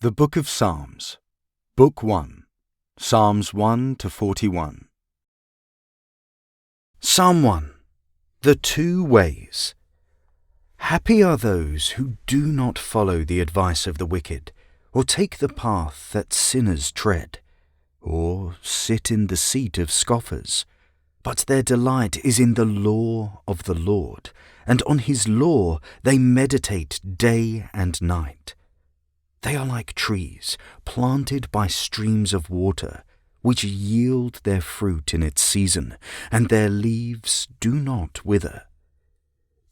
The Book of Psalms, Book 1, Psalms 1 to 41. Psalm 1. The Two Ways. Happy are those who do not follow the advice of the wicked, or take the path that sinners tread, or sit in the seat of scoffers. But their delight is in the law of the Lord, and on his law they meditate day and night. They are like trees planted by streams of water, which yield their fruit in its season, and their leaves do not wither.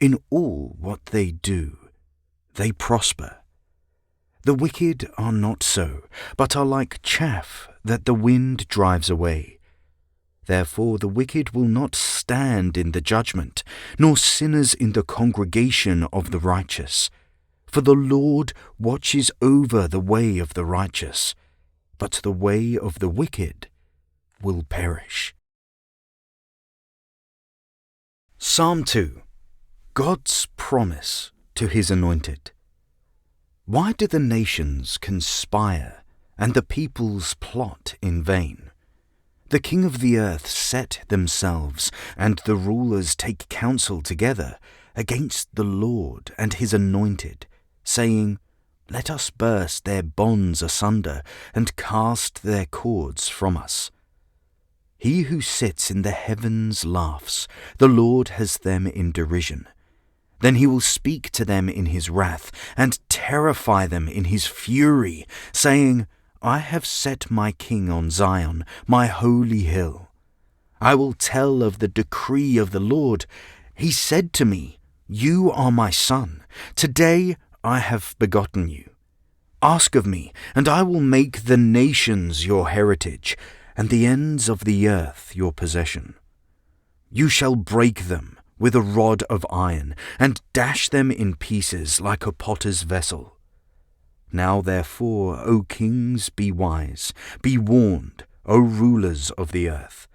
In all what they do, they prosper. The wicked are not so, but are like chaff that the wind drives away. Therefore the wicked will not stand in the judgment, nor sinners in the congregation of the righteous. For the Lord watches over the way of the righteous, but the way of the wicked will perish. Psalm 2. God's promise to his anointed. Why do the nations conspire, and the peoples plot in vain? The king of the earth set themselves, and the rulers take counsel together against the Lord and his anointed, saying, Let us burst their bonds asunder, and cast their cords from us. He who sits in the heavens laughs, the Lord has them in derision. Then he will speak to them in his wrath, and terrify them in his fury, saying, I have set my king on Zion, my holy hill. I will tell of the decree of the Lord. He said to me, You are my son. Today I have begotten you. Ask of me, and I will make the nations your heritage, and the ends of the earth your possession. You shall break them with a rod of iron, and dash them in pieces like a potter's vessel. Now therefore, O kings, be wise, be warned, O rulers of the earth.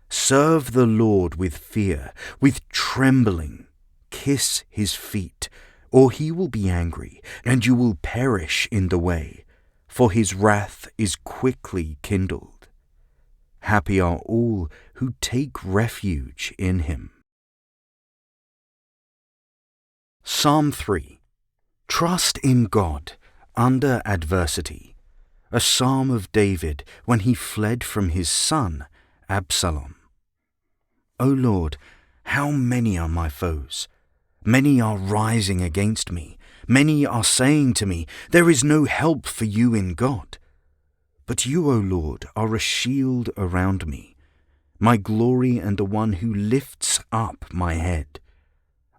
Serve the Lord with fear, with trembling. Kiss his feet, or he will be angry, and you will perish in the way, for his wrath is quickly kindled. Happy are all who take refuge in him. Psalm 3. Trust in God under adversity. A psalm of David when he fled from his son Absalom. O Lord, how many are my foes? Many are rising against me. Many are saying to me, There is no help for you in God. But you, O Lord, are a shield around me, my glory and the one who lifts up my head.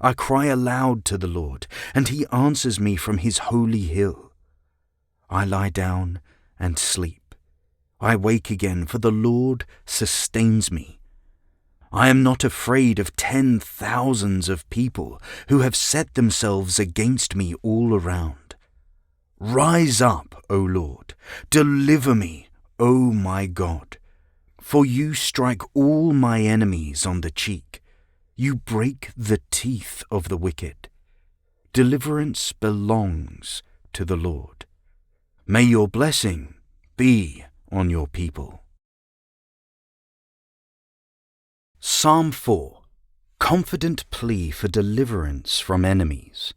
I cry aloud to the Lord, and he answers me from his holy hill. I lie down and sleep. I wake again, for the Lord sustains me. I am not afraid of 10,000s of people who have set themselves against me all around. Rise up, O Lord, deliver me, O my God. For you strike all my enemies on the cheek. You break the teeth of the wicked. Deliverance belongs to the Lord. May your blessing be on your people. Psalm 4. Confident plea for deliverance from enemies.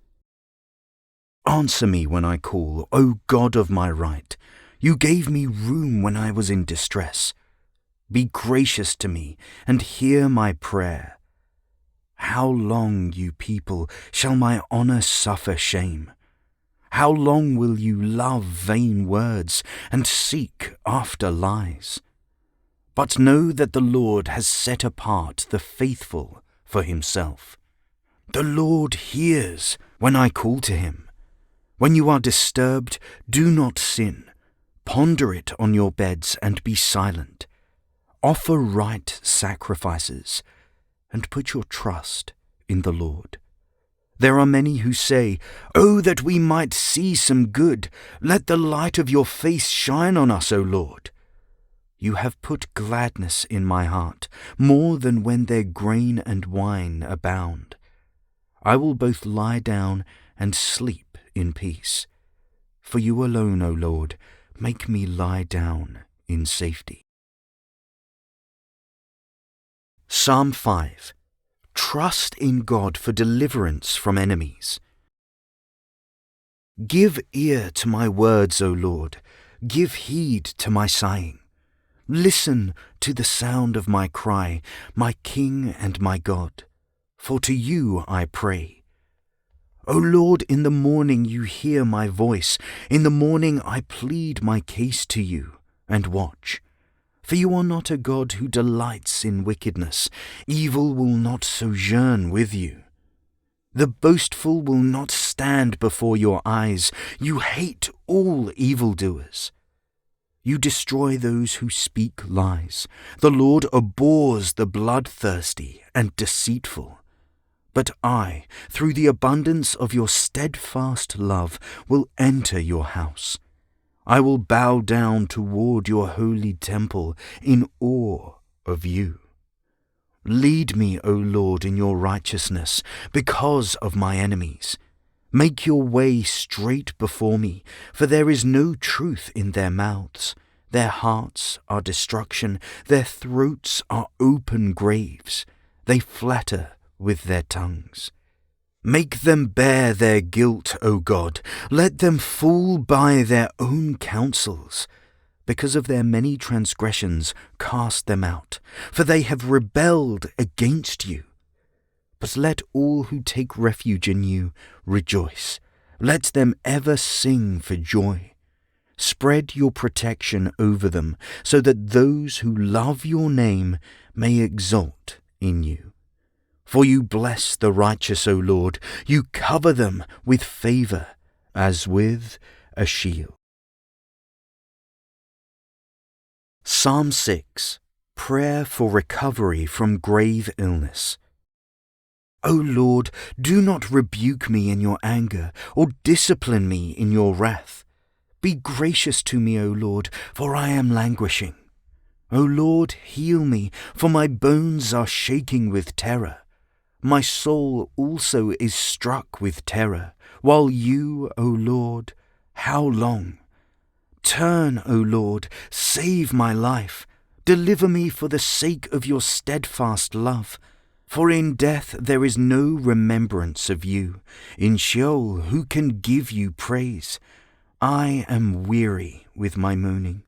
Answer me when I call, O God of my right. You gave me room when I was in distress. Be gracious to me and hear my prayer. How long, you people, shall my honor suffer shame? How long will you love vain words and seek after lies? But know that the Lord has set apart the faithful for himself. The Lord hears when I call to him. When you are disturbed, do not sin. Ponder it on your beds and be silent. Offer right sacrifices and put your trust in the Lord. There are many who say, Oh, that we might see some good. Let the light of your face shine on us, O Lord. You have put gladness in my heart, more than when their grain and wine abound. I will both lie down and sleep in peace. For you alone, O Lord, make me lie down in safety. Psalm 5. Trust in God for deliverance from enemies. Give ear to my words, O Lord. Give heed to my sighing. Listen to the sound of my cry, my King and my God. For to you I pray. O Lord, in the morning you hear my voice. In the morning I plead my case to you and watch. For you are not a God who delights in wickedness. Evil will not sojourn with you. The boastful will not stand before your eyes. You hate all evildoers. You destroy those who speak lies. The Lord abhors the bloodthirsty and deceitful. But I, through the abundance of your steadfast love, will enter your house. I will bow down toward your holy temple in awe of you. Lead me, O Lord, in your righteousness because of my enemies. Make your way straight before me, for there is no truth in their mouths. Their hearts are destruction, their throats are open graves. They flatter with their tongues. Make them bear their guilt, O God. Let them fall by their own counsels. Because of their many transgressions, cast them out, for they have rebelled against you. But let all who take refuge in you rejoice. Let them ever sing for joy. Spread your protection over them, so that those who love your name may exult in you. For you bless the righteous, O Lord. You cover them with favor, as with a shield. Psalm 6. Prayer for recovery from grave illness. O Lord, do not rebuke me in your anger, or discipline me in your wrath. Be gracious to me, O Lord, for I am languishing. O Lord, heal me, for my bones are shaking with terror. My soul also is struck with terror, while you, O Lord, how long? Turn, O Lord, save my life. Deliver me for the sake of your steadfast love. For in death there is no remembrance of you. In Sheol who can give you praise? I am weary with my moaning.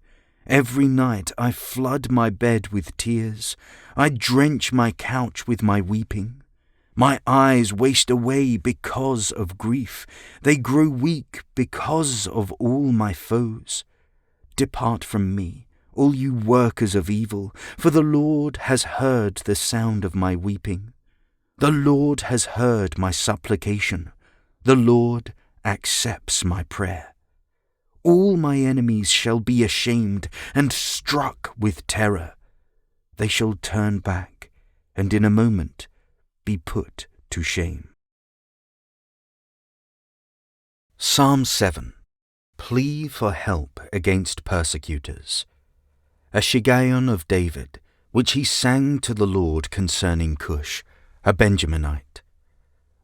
Every night I flood my bed with tears. I drench my couch with my weeping. My eyes waste away because of grief. They grow weak because of all my foes. Depart from me, all you workers of evil, for the Lord has heard the sound of my weeping. The Lord has heard my supplication. The Lord accepts my prayer. All my enemies shall be ashamed and struck with terror. They shall turn back, and in a moment be put to shame. Psalm 7. Plea for help against persecutors. A Shiggaion of David, which he sang to the Lord concerning Cush, a Benjaminite.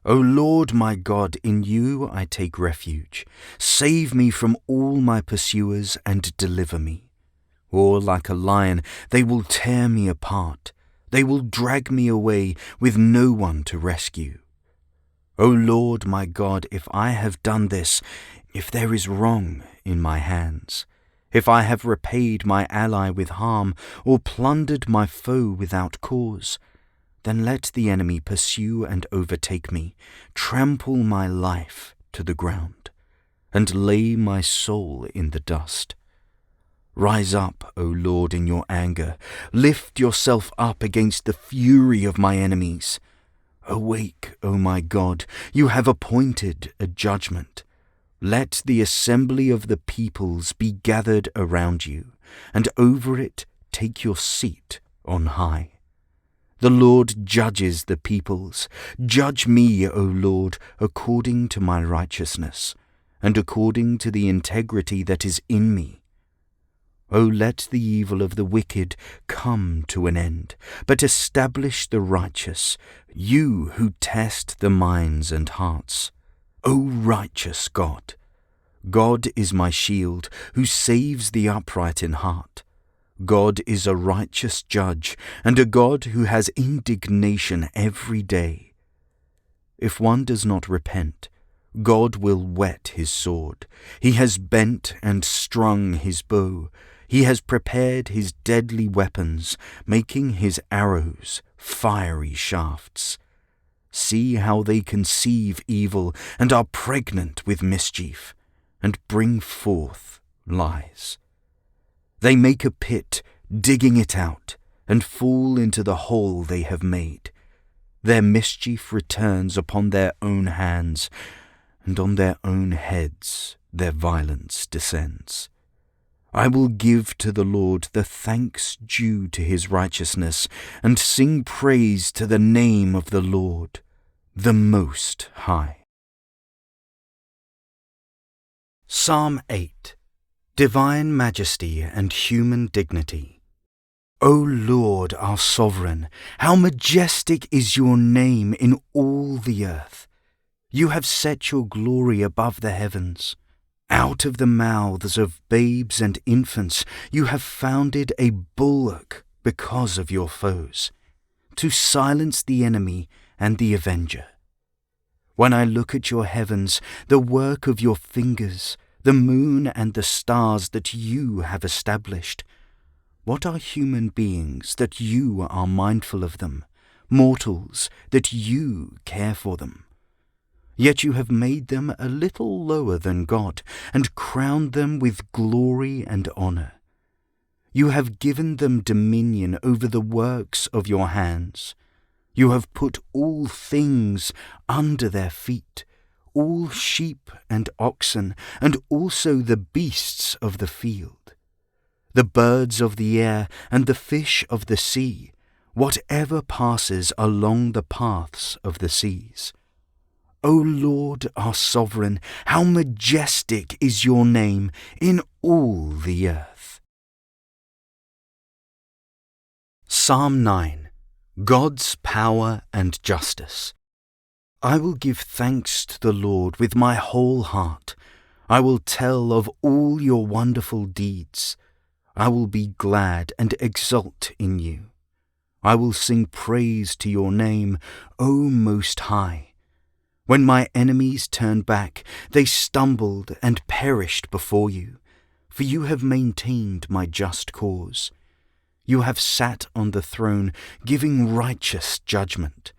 O Lord my God, in you I take refuge. Save me from all my pursuers and deliver me. Or like a lion, they will tear me apart. They will drag me away with no one to rescue. O Lord my God, if I have done this, if there is wrong in my hands, if I have repaid my ally with harm or plundered my foe without cause, then let the enemy pursue and overtake me, trample my life to the ground, and lay my soul in the dust. Rise up, O Lord, in your anger. Lift yourself up against the fury of my enemies. Awake, O my God, you have appointed a judgment. Let the assembly of the peoples be gathered around you, and over it take your seat on high. The Lord judges the peoples. Judge me, O Lord, according to my righteousness, and according to the integrity that is in me. O let the evil of the wicked come to an end, but establish the righteous, you who test the minds and hearts. O righteous God, God is my shield, who saves the upright in heart. God is a righteous judge, and a God who has indignation every day. If one does not repent, God will whet his sword. He has bent and strung his bow. He has prepared his deadly weapons, making his arrows fiery shafts. See how they conceive evil and are pregnant with mischief, and bring forth lies. They make a pit, digging it out, and fall into the hole they have made. Their mischief returns upon their own hands, and on their own heads their violence descends. I will give to the Lord the thanks due to his righteousness, and sing praise to the name of the Lord, the Most High. Psalm 8. Divine Majesty and Human Dignity. O Lord, our Sovereign, how majestic is your name in all the earth. You have set your glory above the heavens. Out of the mouths of babes and infants you have founded a bulwark because of your foes, to silence the enemy and the avenger. When I look at your heavens, the work of your fingers, the moon and the stars that you have established, what are human beings that you are mindful of them, mortals that you care for them? Yet you have made them a little lower than God, and crowned them with glory and honor. You have given them dominion over the works of your hands. You have put all things under their feet, all sheep and oxen, and also the beasts of the field, the birds of the air and the fish of the sea, whatever passes along the paths of the seas. O Lord, our Sovereign, how majestic is your name in all the earth. Psalm 9. God's Power and Justice. I will give thanks to the Lord with my whole heart. I will tell of all your wonderful deeds. I will be glad and exult in you. I will sing praise to your name, O Most High. When my enemies turned back, they stumbled and perished before you, for you have maintained my just cause. You have sat on the throne, giving righteous judgment.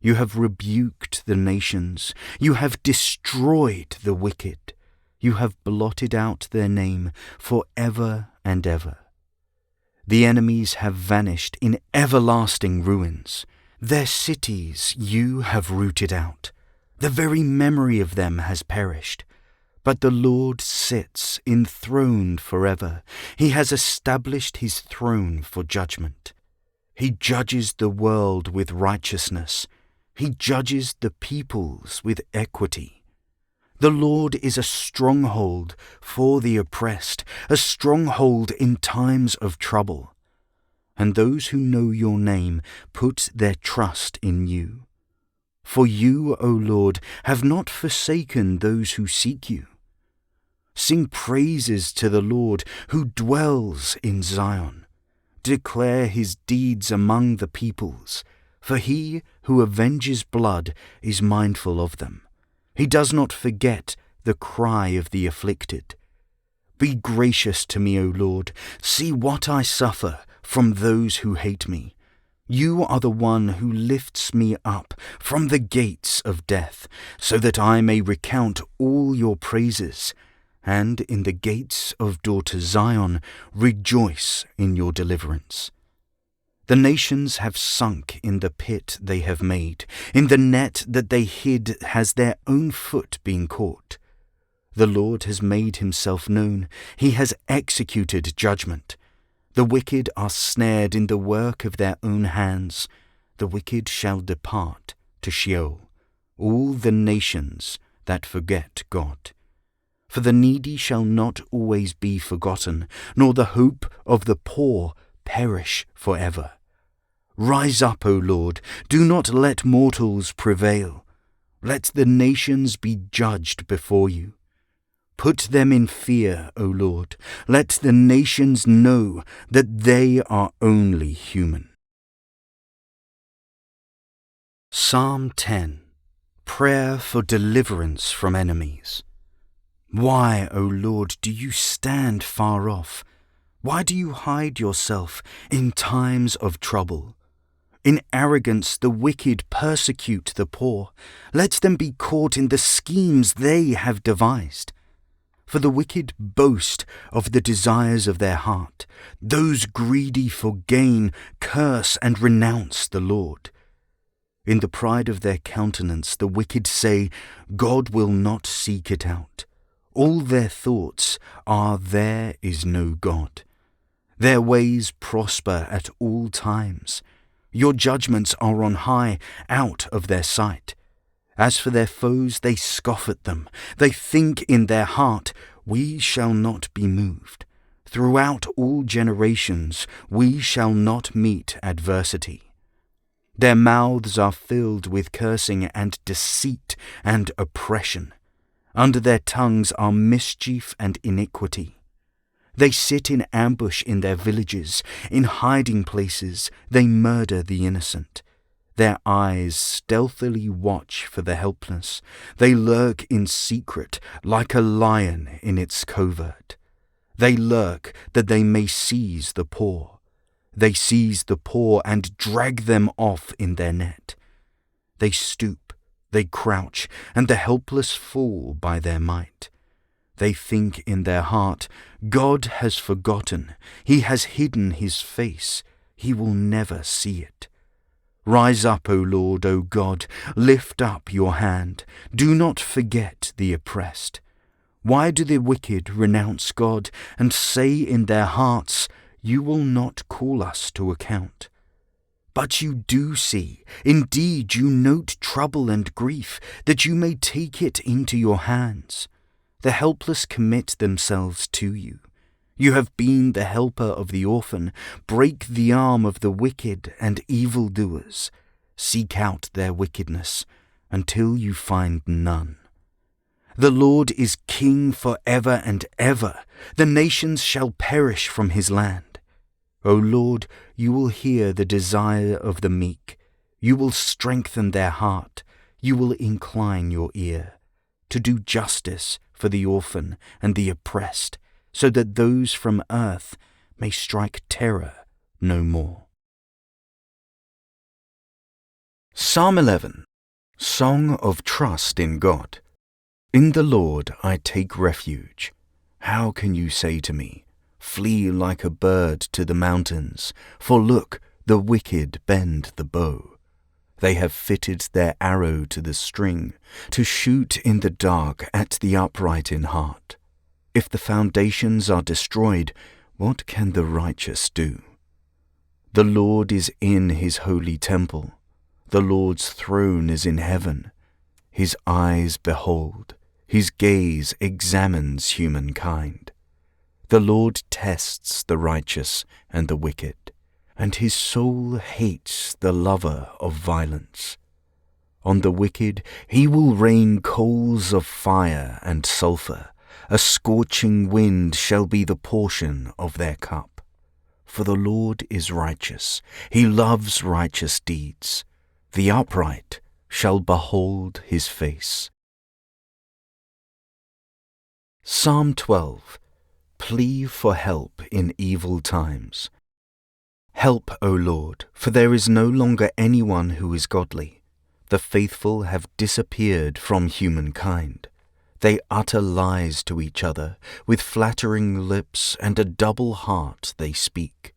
You have rebuked the nations. You have destroyed the wicked. You have blotted out their name forever and ever. The enemies have vanished in everlasting ruins. Their cities you have rooted out. The very memory of them has perished. But the Lord sits enthroned forever. He has established his throne for judgment. He judges the world with righteousness. He judges the peoples with equity. The Lord is a stronghold for the oppressed, a stronghold in times of trouble. And those who know your name put their trust in you. For you, O Lord, have not forsaken those who seek you. Sing praises to the Lord who dwells in Zion. Declare his deeds among the peoples, for he who avenges blood is mindful of them. He does not forget the cry of the afflicted. Be gracious to me, O Lord. See what I suffer from those who hate me. You are the one who lifts me up from the gates of death, so that I may recount all your praises, and in the gates of daughter Zion rejoice in your deliverance. The nations have sunk in the pit they have made. In the net that they hid has their own foot been caught. The Lord has made himself known. He has executed judgment. The wicked are snared in the work of their own hands. The wicked shall depart to Sheol, all the nations that forget God. For the needy shall not always be forgotten, nor the hope of the poor perish forever. Rise up, O Lord, do not let mortals prevail. Let the nations be judged before you. Put them in fear, O Lord. Let the nations know that they are only human. Psalm 10. Prayer for deliverance from enemies. Why, O Lord, do you stand far off? Why do you hide yourself in times of trouble? In arrogance the wicked persecute the poor. Let them be caught in the schemes they have devised. For the wicked boast of the desires of their heart. Those greedy for gain curse and renounce the Lord. In the pride of their countenance the wicked say, God will not seek it out. All their thoughts are, there is no God. Their ways prosper at all times. Your judgments are on high, out of their sight. As for their foes, they scoff at them. They think in their heart, we shall not be moved. Throughout all generations, we shall not meet adversity. Their mouths are filled with cursing and deceit and oppression. Under their tongues are mischief and iniquity. They sit in ambush in their villages. In hiding places they murder the innocent. Their eyes stealthily watch for the helpless. They lurk in secret like a lion in its covert. They lurk that they may seize the poor. They seize the poor and drag them off in their net. They stoop. They crouch, and the helpless fall by their might. They think in their heart, God has forgotten, He has hidden His face, He will never see it. Rise up, O Lord, O God, lift up your hand, do not forget the oppressed. Why do the wicked renounce God and say in their hearts, you will not call us to account? But you do see, indeed you note trouble and grief, that you may take it into your hands. The helpless commit themselves to you. You have been the helper of the orphan. Break the arm of the wicked and evildoers. Seek out their wickedness until you find none. The Lord is king forever and ever. The nations shall perish from his land. O Lord, you will hear the desire of the meek. You will strengthen their heart. You will incline your ear to do justice for the orphan and the oppressed, so that those from earth may strike terror no more. Psalm 11. Song of Trust in God. In the Lord I take refuge. How can you say to me, flee like a bird to the mountains? For look, the wicked bend the bow. They have fitted their arrow to the string, to shoot in the dark at the upright in heart. If the foundations are destroyed, what can the righteous do? The Lord is in his holy temple. The Lord's throne is in heaven. His eyes behold, his gaze examines humankind. The Lord tests the righteous and the wicked, and his soul hates the lover of violence. On the wicked he will rain coals of fire and sulphur. A scorching wind shall be the portion of their cup. For the Lord is righteous, he loves righteous deeds. The upright shall behold his face. Psalm 12. Plea for help in evil times. Help, O Lord, for there is no longer anyone who is godly. The faithful have disappeared from humankind. They utter lies to each other, with flattering lips and a double heart they speak.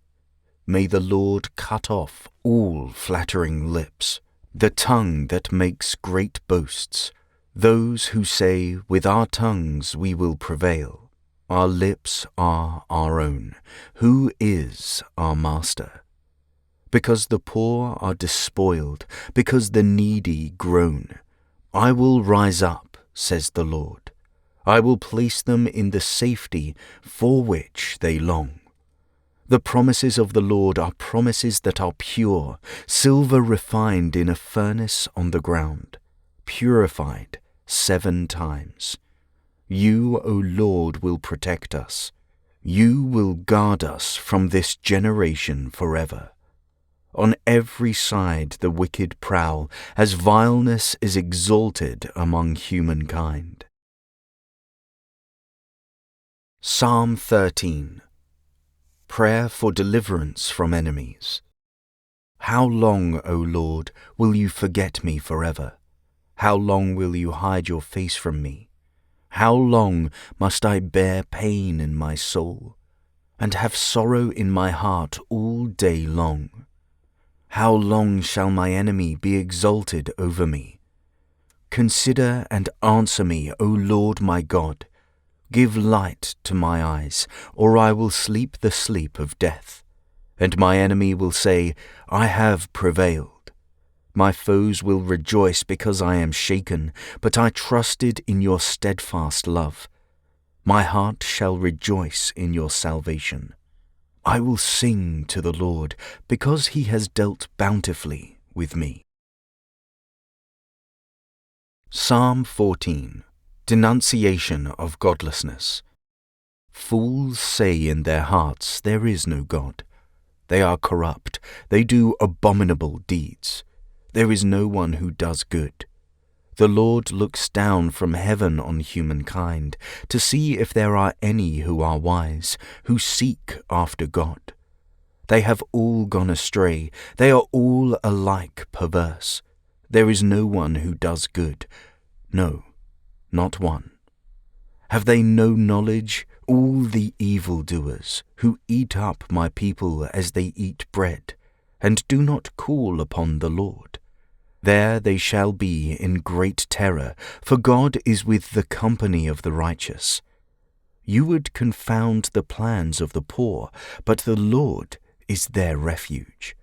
May the Lord cut off all flattering lips, the tongue that makes great boasts, those who say, with our tongues we will prevail. Our lips are our own. Who is our master? Because the poor are despoiled, because the needy groan. I will rise up, says the Lord. I will place them in the safety for which they long. The promises of the Lord are promises that are pure, silver refined in a furnace on the ground, purified 7 times. You, O Lord, will protect us. You will guard us from this generation forever. On every side the wicked prowl, as vileness is exalted among humankind. Psalm 13. Prayer for deliverance from enemies. How long, O Lord, will you forget me forever? How long will you hide your face from me? How long must I bear pain in my soul, and have sorrow in my heart all day long? How long shall my enemy be exalted over me? Consider and answer me, O Lord my God. Give light to my eyes, or I will sleep the sleep of death. And my enemy will say, I have prevailed. My foes will rejoice because I am shaken, but I trusted in your steadfast love. My heart shall rejoice in your salvation. I will sing to the Lord, because he has dealt bountifully with me. Psalm 14. Denunciation of godlessness. Fools say in their hearts, there is no God. They are corrupt, they do abominable deeds. There is no one who does good. The Lord looks down from heaven on humankind to see if there are any who are wise, who seek after God. They have all gone astray, they are all alike perverse. There is no one who does good, no, not one. Have they no knowledge, all the evildoers, who eat up my people as they eat bread, and do not call upon the Lord? There they shall be in great terror, for God is with the company of the righteous. You would confound the plans of the poor, but the Lord is their refuge.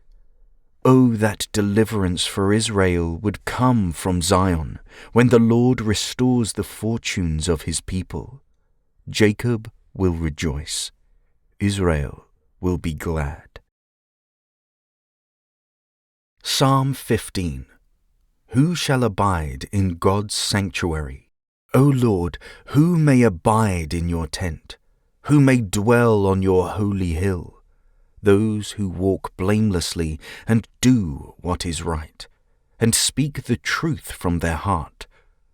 Oh, that deliverance for Israel would come from Zion, when the Lord restores the fortunes of his people. Jacob will rejoice. Israel will be glad. Psalm 15. Who shall abide in God's sanctuary? O Lord, who may abide in your tent? Who may dwell on your holy hill? Those who walk blamelessly and do what is right, and speak the truth from their heart,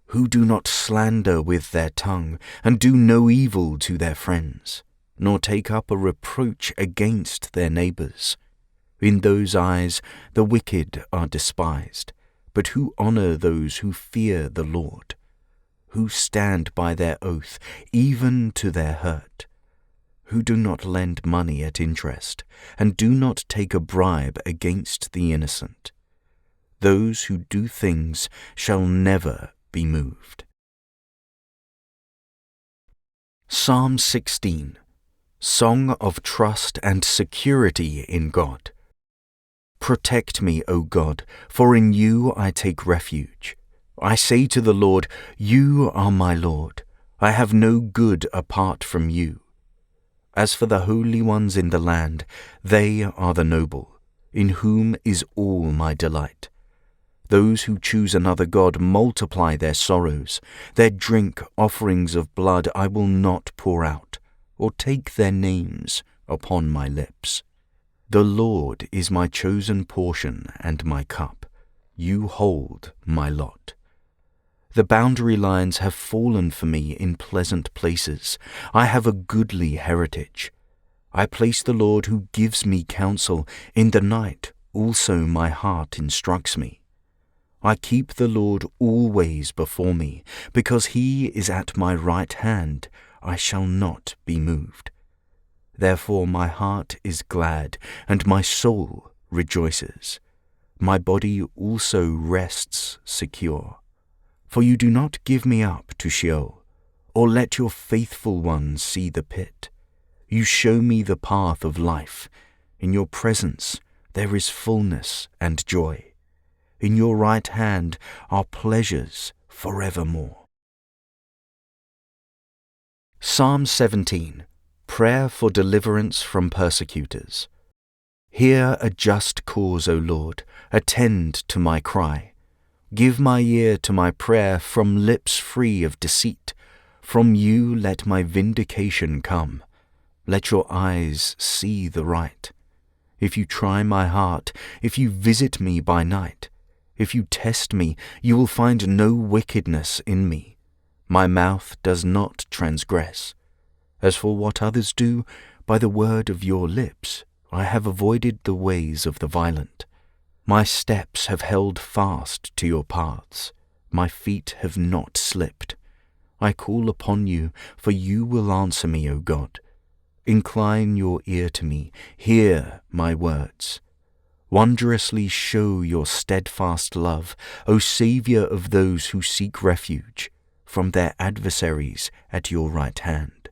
who do not slander with their tongue, and do no evil to their friends, nor take up a reproach against their neighbors. In those eyes the wicked are despised, but who honor those who fear the Lord, who stand by their oath even to their hurt, who do not lend money at interest, and do not take a bribe against the innocent. Those who do things shall never be moved. Psalm 16. Song of trust and security in God. Protect me, O God, for in you I take refuge. I say to the Lord, you are my Lord. I have no good apart from you. As for the holy ones in the land, they are the noble, in whom is all my delight. Those who choose another god multiply their sorrows. Their drink offerings of blood I will not pour out, or take their names upon my lips. The Lord is my chosen portion and my cup. You hold my lot. The boundary lines have fallen for me in pleasant places. I have a goodly heritage. I place the Lord who gives me counsel. In the night also my heart instructs me. I keep the Lord always before me. Because he is at my right hand, I shall not be moved. Therefore my heart is glad, and my soul rejoices. My body also rests secure. For you do not give me up to Sheol, or let your faithful ones see the pit. You show me the path of life. In your presence there is fullness and joy. In your right hand are pleasures forevermore. Psalm 17. Prayer for deliverance from persecutors. Hear a just cause, O Lord. Attend to my cry. Give my ear to my prayer from lips free of deceit, From you let my vindication come. Let your eyes see the right. If you try my heart, if you visit me by night, if you test me, you will find no wickedness in me. My mouth does not transgress. As for what others do, by the word of your lips, I have avoided the ways of the violent. My steps have held fast to your paths. My feet have not slipped. I call upon you, for you will answer me, O God. Incline your ear to me, hear my words. Wondrously show your steadfast love, O Saviour of those who seek refuge from their adversaries at your right hand.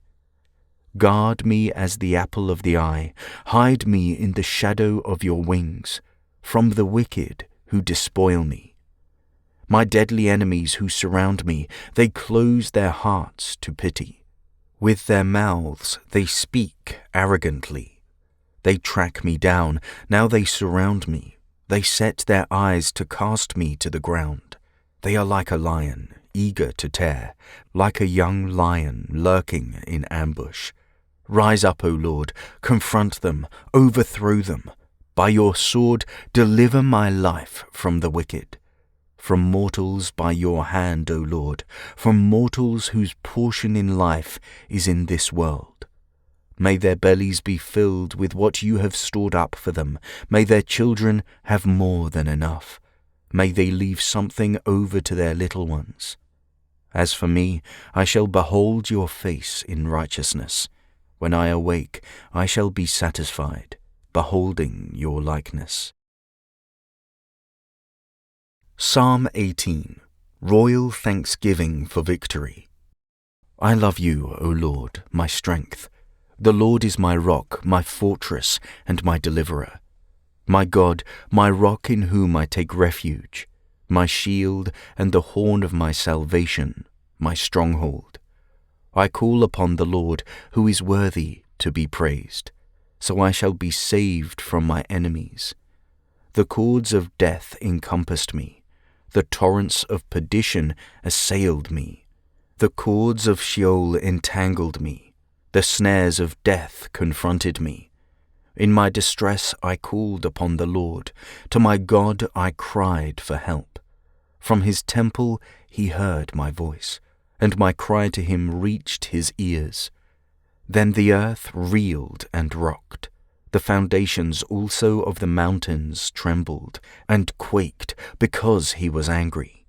Guard me as the apple of the eye, hide me in the shadow of your wings, from the wicked who despoil me. My deadly enemies who surround me, they close their hearts to pity. With their mouths they speak arrogantly. They track me down, now they surround me. They set their eyes to cast me to the ground. They are like a lion, eager to tear, like a young lion lurking in ambush. Rise up, O Lord, confront them, overthrow them. By your sword deliver my life from the wicked. From mortals by your hand, O Lord, from mortals whose portion in life is in this world. May their bellies be filled with what you have stored up for them. May their children have more than enough. May they leave something over to their little ones. As for me, I shall behold your face in righteousness. When I awake, I shall be satisfied, beholding your likeness. Psalm 18. Royal Thanksgiving for Victory. I love you, O Lord, my strength. The Lord is my rock, my fortress, and my deliverer. My God, my rock in whom I take refuge, my shield and the horn of my salvation, my stronghold. I call upon the Lord, who is worthy to be praised, so I shall be saved from my enemies. The cords of death encompassed me. The torrents of perdition assailed me. The cords of Sheol entangled me. The snares of death confronted me. In my distress I called upon the Lord. To my God I cried for help. From his temple he heard my voice, and my cry to him reached his ears. Then the earth reeled and rocked. The foundations also of the mountains trembled and quaked because he was angry.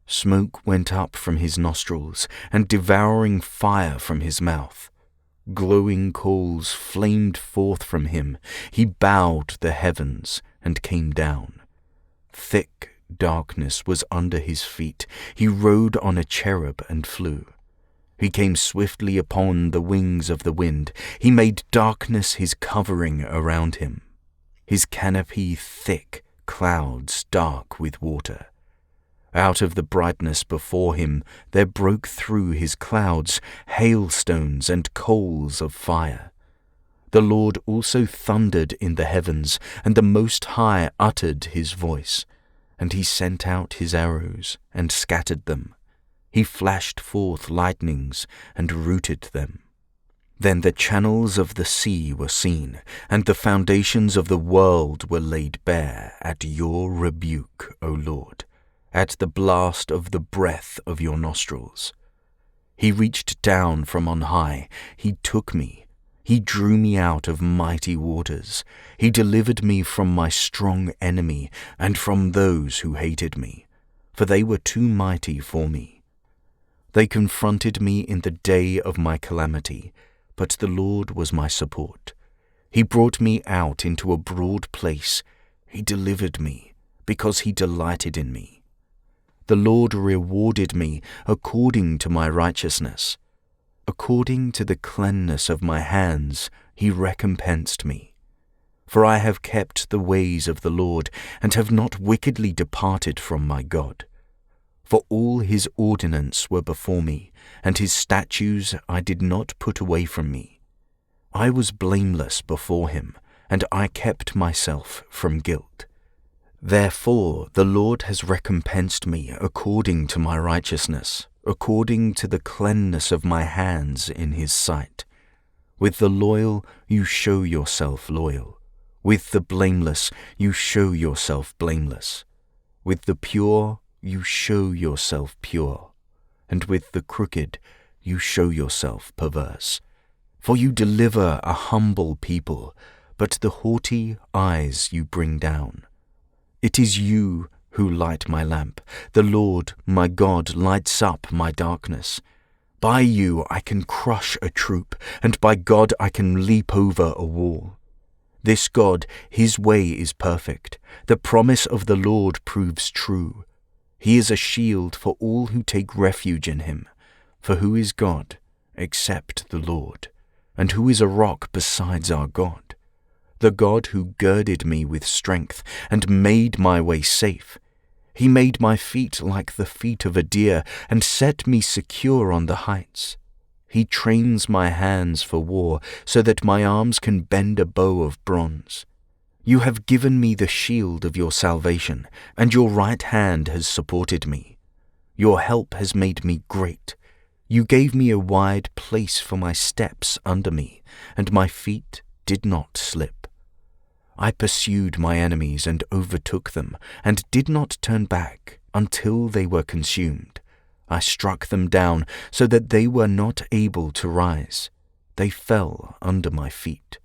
Smoke went up from his nostrils and devouring fire from his mouth. Glowing coals flamed forth from him. He bowed the heavens and came down. Thick darkness was under his feet. He rode on a cherub and flew. He came swiftly upon the wings of the wind. He made darkness his covering around him. His canopy thick, clouds dark with water. Out of the brightness before him there broke through his clouds hailstones and coals of fire. The Lord also thundered in the heavens, and the Most High uttered his voice. And he sent out his arrows and scattered them. He flashed forth lightnings and rooted them. Then the channels of the sea were seen, and the foundations of the world were laid bare at your rebuke, O Lord, at the blast of the breath of your nostrils. He reached down from on high. He took me. He drew me out of mighty waters. He delivered me from my strong enemy and from those who hated me, for they were too mighty for me. They confronted me in the day of my calamity, but the Lord was my support. He brought me out into a broad place. He delivered me, because he delighted in me. The Lord rewarded me according to my righteousness. According to the cleanness of my hands, he recompensed me. For I have kept the ways of the Lord, and have not wickedly departed from my God. For all his ordinances were before me, and his statutes I did not put away from me. I was blameless before him, and I kept myself from guilt. Therefore the Lord has recompensed me according to my righteousness, according to the cleanness of my hands in his sight. With the loyal you show yourself loyal. With the blameless you show yourself blameless. With the pure you show yourself pure. And with the crooked you show yourself perverse. For you deliver a humble people, but the haughty eyes you bring down. It is you who light my lamp. The Lord, my God, lights up my darkness. By you I can crush a troop, and by God I can leap over a wall. This God, his way is perfect. The promise of the Lord proves true. He is a shield for all who take refuge in him. For who is God except the Lord? And who is a rock besides our God? The God who girded me with strength and made my way safe. He made my feet like the feet of a deer and set me secure on the heights. He trains my hands for war so that my arms can bend a bow of bronze. You have given me the shield of your salvation, and your right hand has supported me. Your help has made me great. You gave me a wide place for my steps under me, and my feet did not slip. I pursued my enemies and overtook them, and did not turn back until they were consumed. I struck them down so that they were not able to rise. They fell under my feet.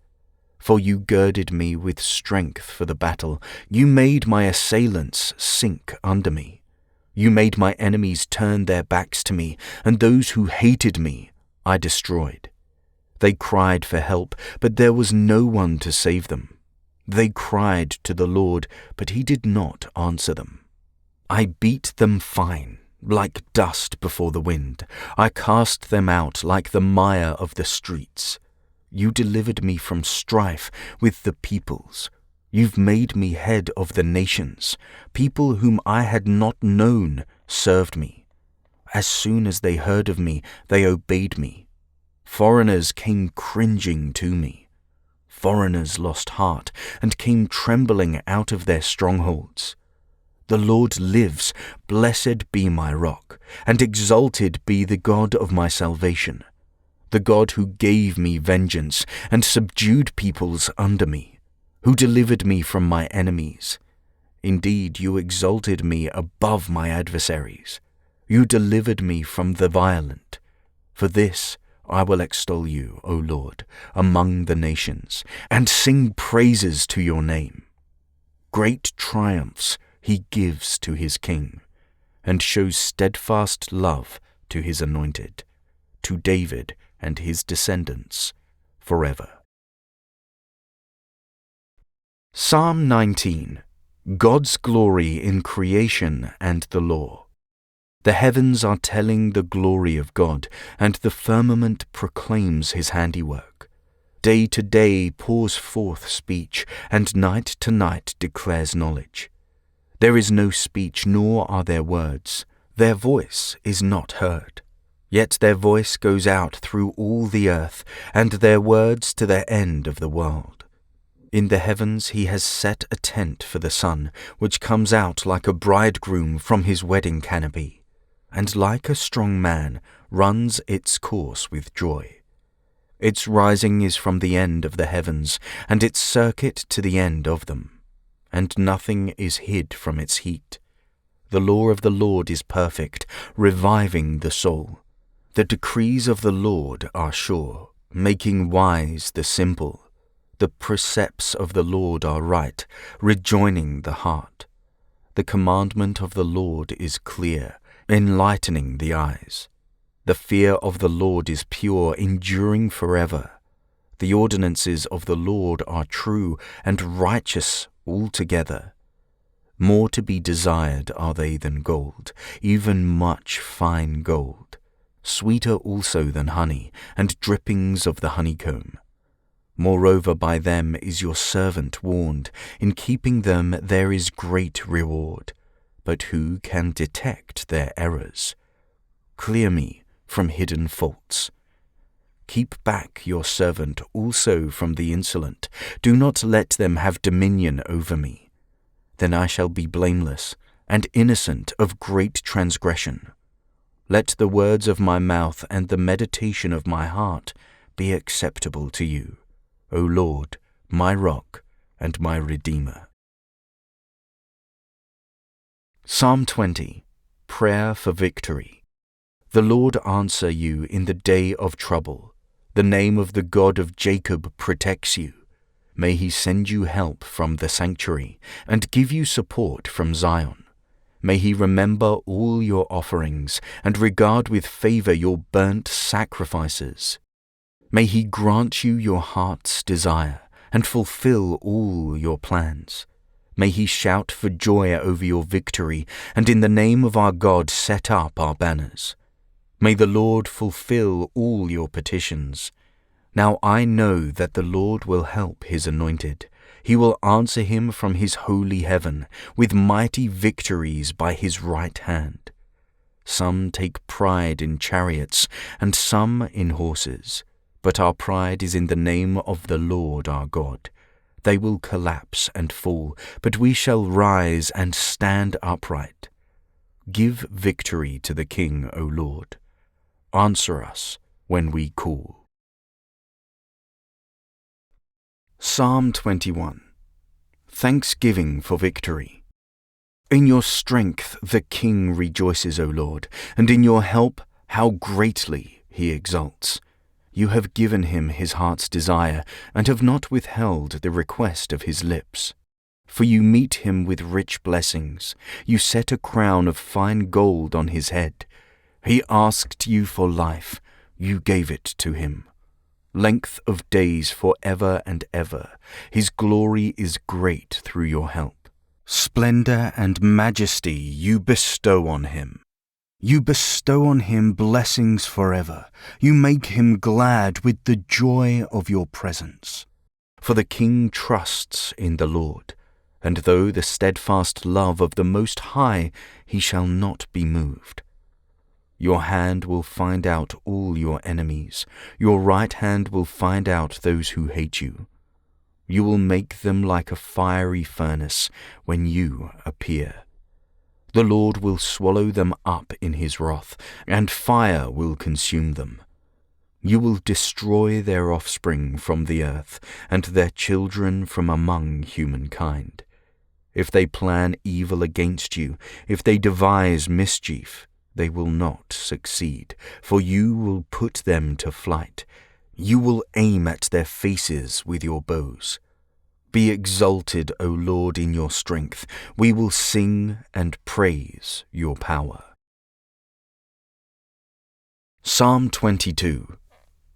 For you girded me with strength for the battle. You made my assailants sink under me. You made my enemies turn their backs to me, and those who hated me I destroyed. They cried for help, but there was no one to save them. They cried to the Lord, but he did not answer them. I beat them fine, like dust before the wind. I cast them out like the mire of the streets. You delivered me from strife with the peoples. You've made me head of the nations. People whom I had not known served me. As soon as they heard of me, they obeyed me. Foreigners came cringing to me. Foreigners lost heart and came trembling out of their strongholds. The Lord lives, blessed be my rock, and exalted be the God of my salvation, the God who gave me vengeance and subdued peoples under me, who delivered me from my enemies. Indeed, you exalted me above my adversaries. You delivered me from the violent. For this I will extol you, O Lord, among the nations, and sing praises to your name. Great triumphs he gives to his king, and shows steadfast love to his anointed, to David and his descendants forever. Psalm 19. God's glory in creation and the law. The heavens are telling the glory of God, and the firmament proclaims his handiwork. Day to day pours forth speech, and night to night declares knowledge. There is no speech, nor are there words. Their voice is not heard. Yet their voice goes out through all the earth, and their words to the end of the world. In the heavens he has set a tent for the sun, which comes out like a bridegroom from his wedding canopy, and like a strong man runs its course with joy. Its rising is from the end of the heavens, and its circuit to the end of them, and nothing is hid from its heat. The law of the Lord is perfect, reviving the soul. The decrees of the Lord are sure, making wise the simple. The precepts of the Lord are right, rejoining the heart. The commandment of the Lord is clear, enlightening the eyes. The fear of the Lord is pure, enduring forever. The ordinances of the Lord are true and righteous altogether. More to be desired are they than gold, even much fine gold, sweeter also than honey, and drippings of the honeycomb. Moreover, by them is your servant warned. In keeping them there is great reward. But who can detect their errors? Clear me from hidden faults. Keep back your servant also from the insolent. Do not let them have dominion over me. Then I shall be blameless and innocent of great transgression. Let the words of my mouth and the meditation of my heart be acceptable to you, O Lord, my rock and my Redeemer. Psalm 20. Prayer for Victory. The Lord answer you in the day of trouble. The name of the God of Jacob protects you. May he send you help from the sanctuary and give you support from Zion. May he remember all your offerings and regard with favor your burnt sacrifices. May he grant you your heart's desire and fulfill all your plans. May he shout for joy over your victory, and in the name of our God set up our banners. May the Lord fulfill all your petitions. Now I know that the Lord will help his anointed. He will answer him from his holy heaven with mighty victories by his right hand. Some take pride in chariots and some in horses, but our pride is in the name of the Lord our God. They will collapse and fall, but we shall rise and stand upright. Give victory to the King, O Lord. Answer us when we call. Psalm 21. Thanksgiving for victory. In your strength the King rejoices, O Lord, and in your help how greatly he exults. You have given him his heart's desire, and have not withheld the request of his lips. For you meet him with rich blessings. You set a crown of fine gold on his head. He asked you for life. You gave it to him. Length of days forever and ever. His glory is great through your help. Splendor and majesty you bestow on him. You bestow on him blessings forever. You make him glad with the joy of your presence. For the King trusts in the Lord, and though the steadfast love of the Most High, he shall not be moved. Your hand will find out all your enemies. Your right hand will find out those who hate you. You will make them like a fiery furnace when you appear. The Lord will swallow them up in his wrath, and fire will consume them. You will destroy their offspring from the earth, and their children from among humankind. If they plan evil against you, if they devise mischief, they will not succeed, for you will put them to flight. You will aim at their faces with your bows. Be exalted, O Lord, in your strength. We will sing and praise your power. Psalm 22.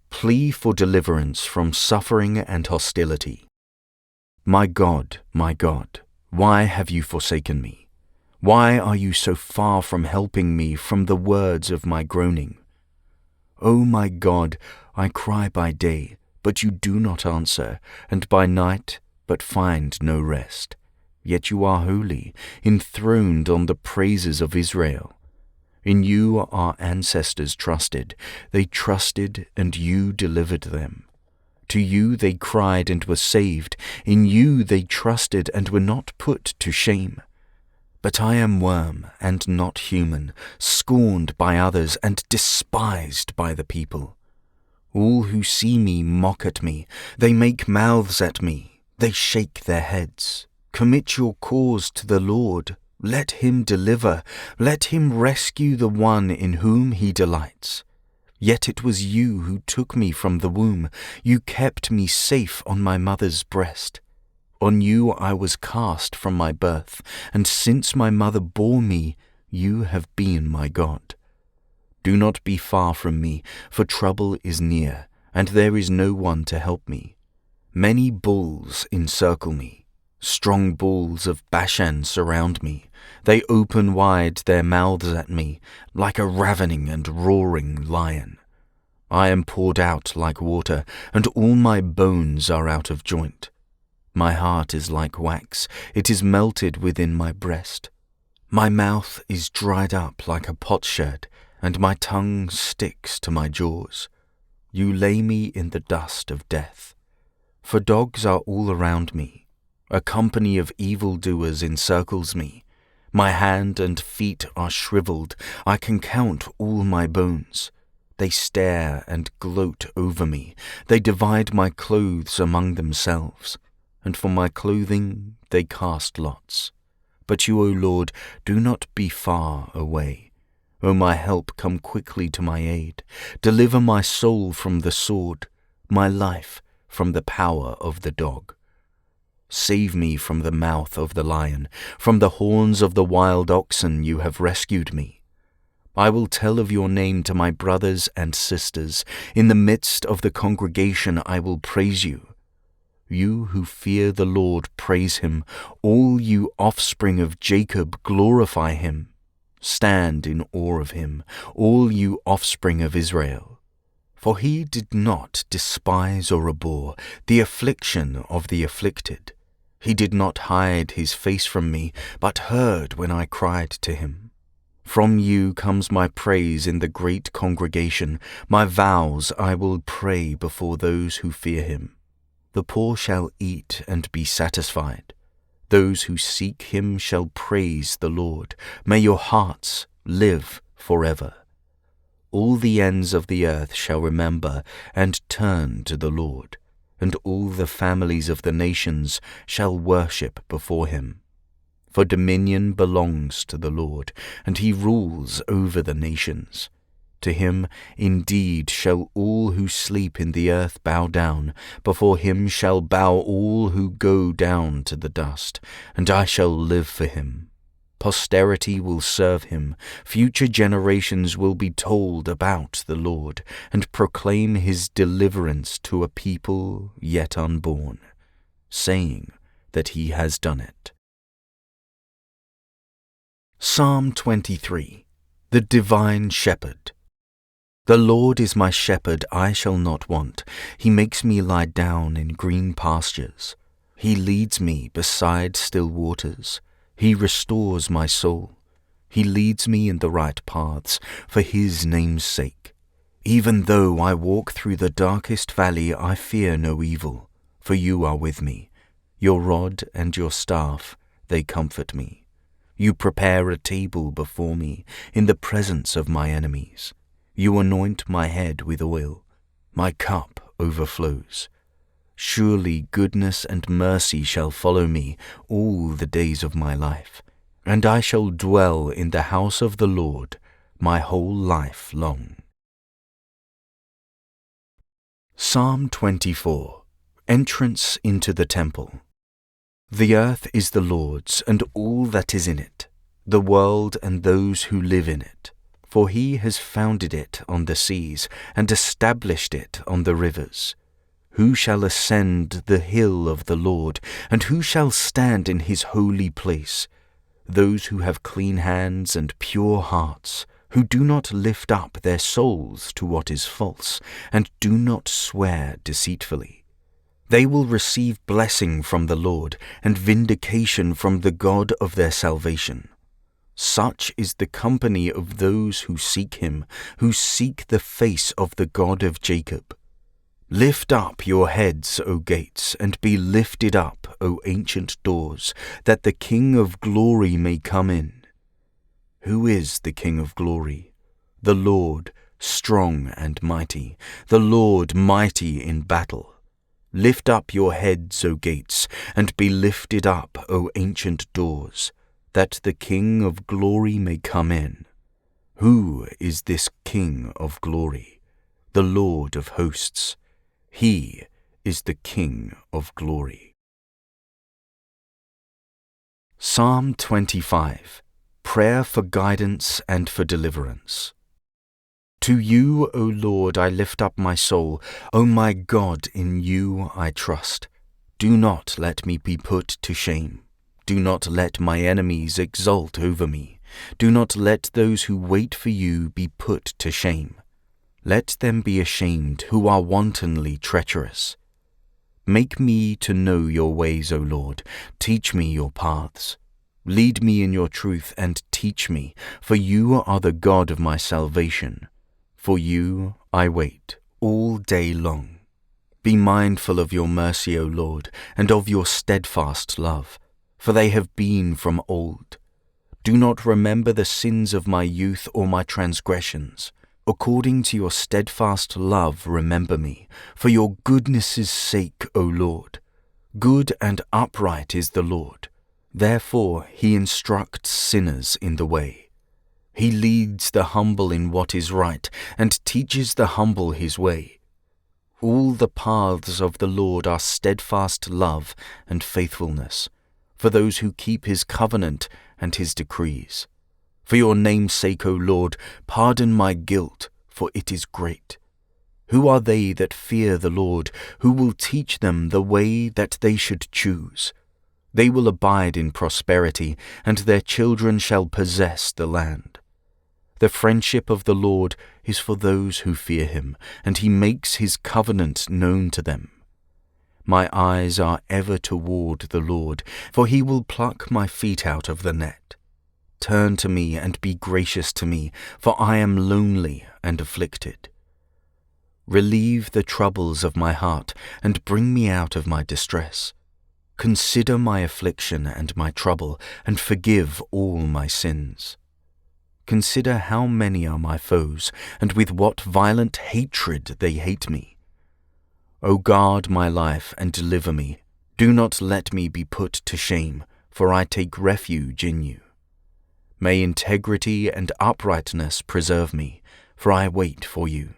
Plea for deliverance from suffering and hostility. My God, why have you forsaken me? Why are you so far from helping me from the words of my groaning? O my God, I cry by day, but you do not answer, and by night, but find no rest. Yet you are holy, enthroned on the praises of Israel. In you our ancestors trusted. They trusted, and you delivered them. To you they cried and were saved. In you they trusted and were not put to shame. But I am worm and not human, scorned by others and despised by the people. All who see me mock at me. They make mouths at me. They shake their heads. Commit your cause to the Lord. Let him deliver. Let him rescue the one in whom he delights. Yet it was you who took me from the womb. You kept me safe on my mother's breast. On you I was cast from my birth, and since my mother bore me, you have been my God. Do not be far from me, for trouble is near, and there is no one to help me. Many bulls encircle me. Strong bulls of Bashan surround me. They open wide their mouths at me, like a ravening and roaring lion. I am poured out like water, and all my bones are out of joint. My heart is like wax, it is melted within my breast. My mouth is dried up like a potsherd, and my tongue sticks to my jaws. You lay me in the dust of death. For dogs are all around me. A company of evildoers encircles me. My hand and feet are shriveled. I can count all my bones. They stare and gloat over me. They divide my clothes among themselves, and for my clothing they cast lots. But you, O Lord, do not be far away. O my help, come quickly to my aid. Deliver my soul from the sword, my life from the power of the dog. Save me from the mouth of the lion, from the horns of the wild oxen you have rescued me. I will tell of your name to my brothers and sisters. In the midst of the congregation I will praise you. You who fear the Lord, praise him. All you offspring of Jacob, glorify him. Stand in awe of him, all you offspring of Israel. For he did not despise or abhor the affliction of the afflicted. He did not hide his face from me, but heard when I cried to him. From you comes my praise in the great congregation. My vows I will pray before those who fear him. The poor shall eat and be satisfied. Those who seek him shall praise the Lord. May your hearts live forever. All the ends of the earth shall remember and turn to the Lord, and all the families of the nations shall worship before him. For dominion belongs to the Lord, and he rules over the nations. To him indeed shall all who sleep in the earth bow down. Before him shall bow all who go down to the dust, and I shall live for him. Posterity will serve him. Future generations will be told about the Lord, and proclaim his deliverance to a people yet unborn, saying that he has done it. Psalm 23. The Divine Shepherd. The Lord is my shepherd, I shall not want. He makes me lie down in green pastures. He leads me beside still waters. He restores my soul. He leads me in the right paths for his name's sake. Even though I walk through the darkest valley, I fear no evil, for you are with me. Your rod and your staff, they comfort me. You prepare a table before me in the presence of my enemies. You anoint my head with oil. My cup overflows. Surely goodness and mercy shall follow me all the days of my life, and I shall dwell in the house of the Lord my whole life long. Psalm 24. Entrance into the Temple. The earth is the Lord's, and all that is in it, the world and those who live in it. For he has founded it on the seas, and established it on the rivers. Who shall ascend the hill of the Lord, and who shall stand in his holy place? Those who have clean hands and pure hearts, who do not lift up their souls to what is false, and do not swear deceitfully. They will receive blessing from the Lord, and vindication from the God of their salvation. Such is the company of those who seek him, who seek the face of the God of Jacob. Lift up your heads, O gates, and be lifted up, O ancient doors, that the King of glory may come in. Who is the King of glory? The Lord, strong and mighty, the Lord mighty in battle. Lift up your heads, O gates, and be lifted up, O ancient doors, that the King of glory may come in. Who is this King of glory? The Lord of hosts. He is the King of glory. Psalm 25. Prayer for guidance and for deliverance. To you, O Lord, I lift up my soul. O my God, in you I trust. Do not let me be put to shame. Do not let my enemies exult over me. Do not let those who wait for you be put to shame. Let them be ashamed who are wantonly treacherous. Make me to know your ways, O Lord. Teach me your paths. Lead me in your truth and teach me, for you are the God of my salvation. For you I wait all day long. Be mindful of your mercy, O Lord, and of your steadfast love, for they have been from old. Do not remember the sins of my youth or my transgressions. According to your steadfast love, remember me, for your goodness' sake, O Lord. Good and upright is the Lord. Therefore he instructs sinners in the way. He leads the humble in what is right, and teaches the humble his way. All the paths of the Lord are steadfast love and faithfulness, for those who keep his covenant and his decrees. For your name's sake, O Lord, pardon my guilt, for it is great. Who are they that fear the Lord, who will teach them the way that they should choose? They will abide in prosperity, and their children shall possess the land. The friendship of the Lord is for those who fear him, and he makes his covenant known to them. My eyes are ever toward the Lord, for he will pluck my feet out of the net. Turn to me and be gracious to me, for I am lonely and afflicted. Relieve the troubles of my heart, and bring me out of my distress. Consider my affliction and my trouble, and forgive all my sins. Consider how many are my foes, and with what violent hatred they hate me. O guard my life and deliver me. Do not let me be put to shame, for I take refuge in you. May integrity and uprightness preserve me, for I wait for you.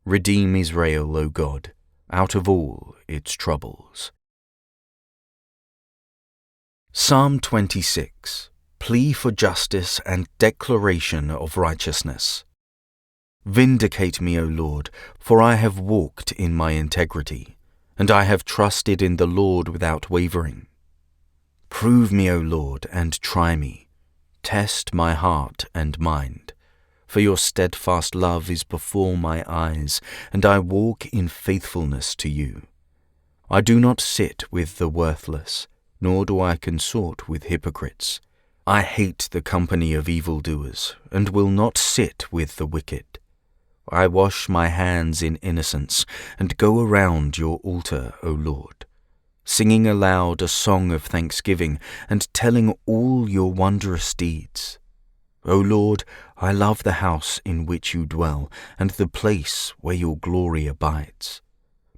Redeem Israel, O God, out of all its troubles. Psalm 26. Plea for justice and declaration of righteousness. Vindicate me, O Lord, for I have walked in my integrity, and I have trusted in the Lord without wavering. Prove me, O Lord, and try me. Test my heart and mind. For your steadfast love is before my eyes, and I walk in faithfulness to you. I do not sit with the worthless, nor do I consort with hypocrites. I hate the company of evildoers, and will not sit with the wicked. I wash my hands in innocence, and go around your altar, O Lord, singing aloud a song of thanksgiving, and telling all your wondrous deeds. O Lord, I love the house in which you dwell, and the place where your glory abides.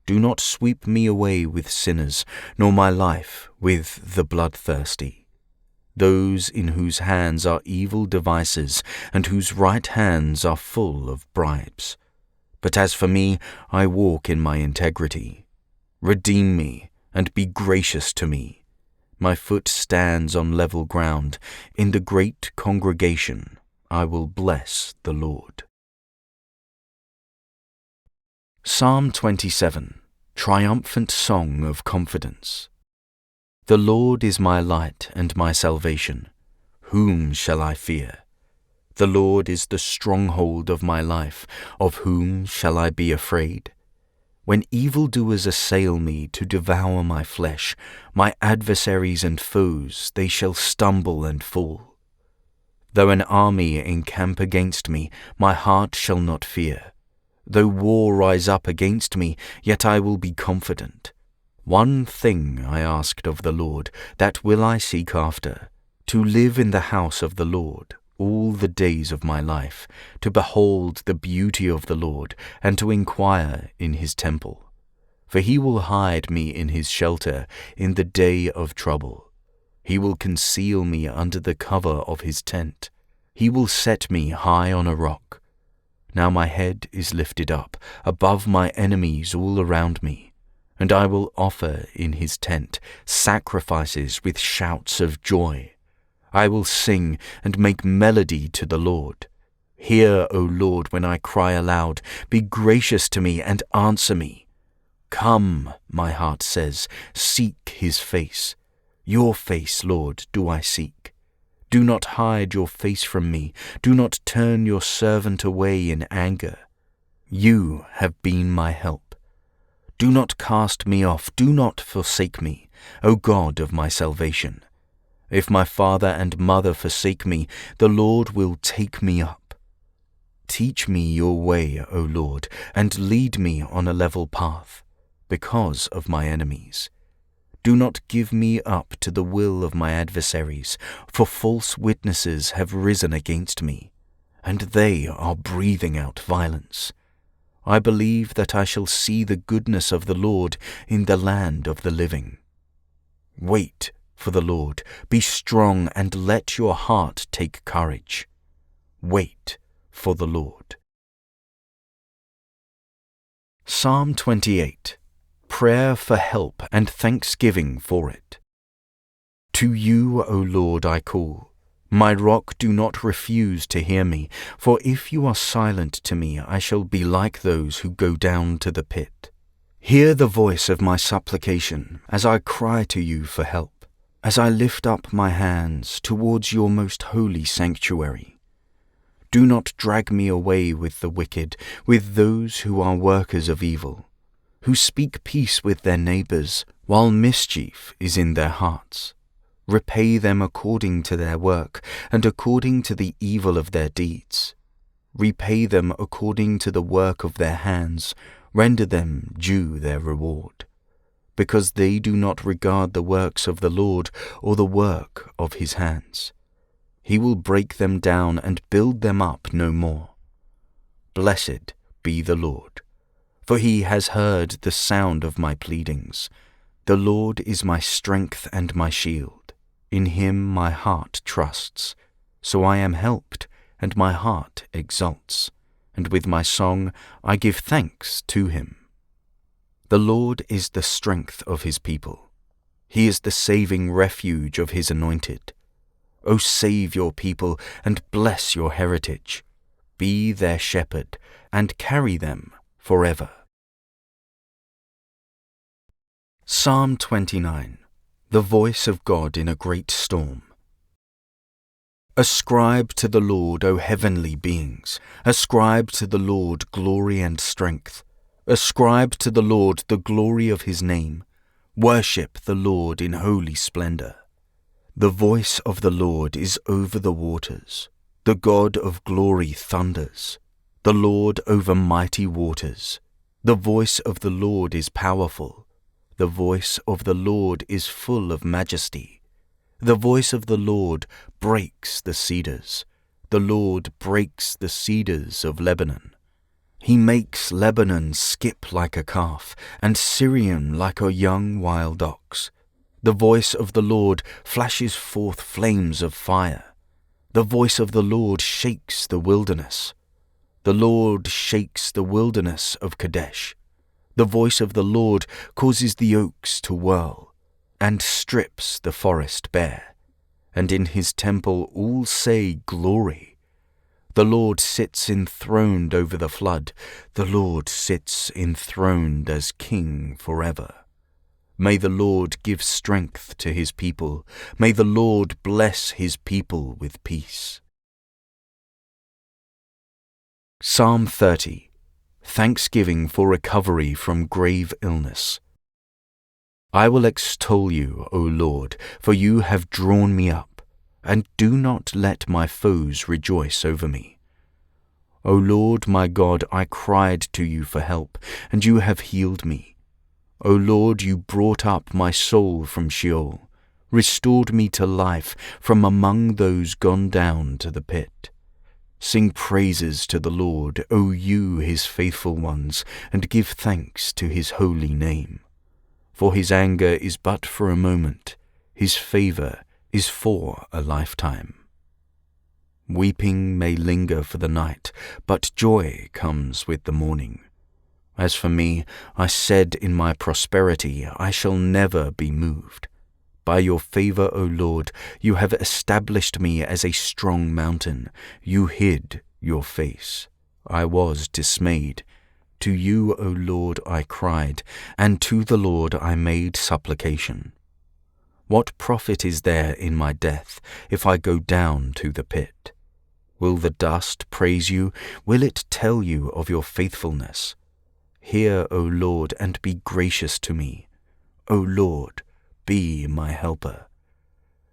Do not sweep me away with sinners, nor my life with the bloodthirsty, those in whose hands are evil devices, and whose right hands are full of bribes. But as for me, I walk in my integrity. Redeem me, and be gracious to me. My foot stands on level ground. In the great congregation, I will bless the Lord. Psalm 27. Triumphant Song of Confidence. The Lord is my light and my salvation. Whom shall I fear? The Lord is the stronghold of my life. Of whom shall I be afraid? When evildoers assail me to devour my flesh, my adversaries and foes, they shall stumble and fall. Though an army encamp against me, my heart shall not fear. Though war rise up against me, yet I will be confident. One thing I asked of the Lord, that will I seek after, to live in the house of the Lord all the days of my life, to behold the beauty of the Lord, and to inquire in his temple. For he will hide me in his shelter in the day of trouble. He will conceal me under the cover of his tent. He will set me high on a rock. Now my head is lifted up above my enemies all around me, and I will offer in his tent sacrifices with shouts of joy. I will sing and make melody to the Lord. Hear, O Lord, when I cry aloud. Be gracious to me and answer me. Come, my heart says, seek his face. Your face, Lord, do I seek. Do not hide your face from me. Do not turn your servant away in anger. You have been my help. Do not cast me off. Do not forsake me, O God of my salvation. If my father and mother forsake me, the Lord will take me up. Teach me your way, O Lord, and lead me on a level path, because of my enemies. Do not give me up to the will of my adversaries, for false witnesses have risen against me, and they are breathing out violence. I believe that I shall see the goodness of the Lord in the land of the living. Wait for the Lord, be strong, and let your heart take courage. Wait for the Lord. Psalm 28. Prayer for help and thanksgiving for it. To you, O Lord, I call. My rock, do not refuse to hear me, for if you are silent to me, I shall be like those who go down to the pit. Hear the voice of my supplication as I cry to you for help, as I lift up my hands towards your most holy sanctuary. Do not drag me away with the wicked, with those who are workers of evil, who speak peace with their neighbors, while mischief is in their hearts. Repay them according to their work, and according to the evil of their deeds. Repay them according to the work of their hands, render them due their reward. Because they do not regard the works of the Lord, or the work of his hands. He will break them down and build them up no more. Blessed be the Lord, for he has heard the sound of my pleadings. The Lord is my strength and my shield. In him my heart trusts. So I am helped, and my heart exults, and with my song I give thanks to him. The Lord is the strength of his people. He is the saving refuge of his anointed. O save your people, and bless your heritage. Be their shepherd, and carry them forever. Psalm 29. The voice of God in a great storm. Ascribe to the Lord, O heavenly beings. Ascribe to the Lord glory and strength. Ascribe to the Lord the glory of his name. Worship the Lord in holy splendor. The voice of the Lord is over the waters. The God of glory thunders. The Lord over mighty waters. The voice of the Lord is powerful. The voice of the Lord is full of majesty. The voice of the Lord breaks the cedars. The Lord breaks the cedars of Lebanon. He makes Lebanon skip like a calf, and Syrian like a young wild ox. The voice of the Lord flashes forth flames of fire. The voice of the Lord shakes the wilderness. The Lord shakes the wilderness of Kadesh. The voice of the Lord causes the oaks to whirl, and strips the forest bare. And in his temple all say, Glory. The Lord sits enthroned over the flood. The Lord sits enthroned as King forever. May the Lord give strength to his people. May the Lord bless his people with peace. Psalm 30. Thanksgiving for recovery from grave illness. I will extol you, O Lord, for you have drawn me up, and do not let my foes rejoice over me. O Lord my God, I cried to you for help, and you have healed me. O Lord, you brought up my soul from Sheol, restored me to life from among those gone down to the pit. Sing praises to the Lord, O you his faithful ones, and give thanks to his holy name. For his anger is but for a moment, his favor is for a lifetime. Weeping may linger for the night, but joy comes with the morning. As for me, I said in my prosperity, I shall never be moved. By your favor, O Lord, you have established me as a strong mountain. You hid your face. I was dismayed. To you, O Lord, I cried, and to the Lord I made supplication. What profit is there in my death if I go down to the pit? Will the dust praise you? Will it tell you of your faithfulness? Hear, O Lord, and be gracious to me. O Lord, be my helper.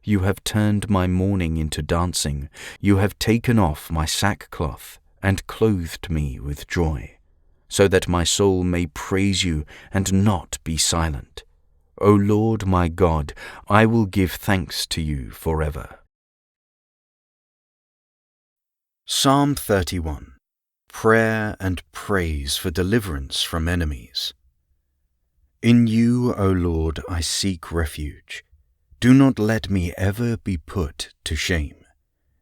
You have turned my mourning into dancing. You have taken off my sackcloth and clothed me with joy, so that my soul may praise you and not be silent. O Lord my God, I will give thanks to you forever. Psalm 31. Prayer and praise for deliverance from enemies. In you, O Lord, I seek refuge. Do not let me ever be put to shame.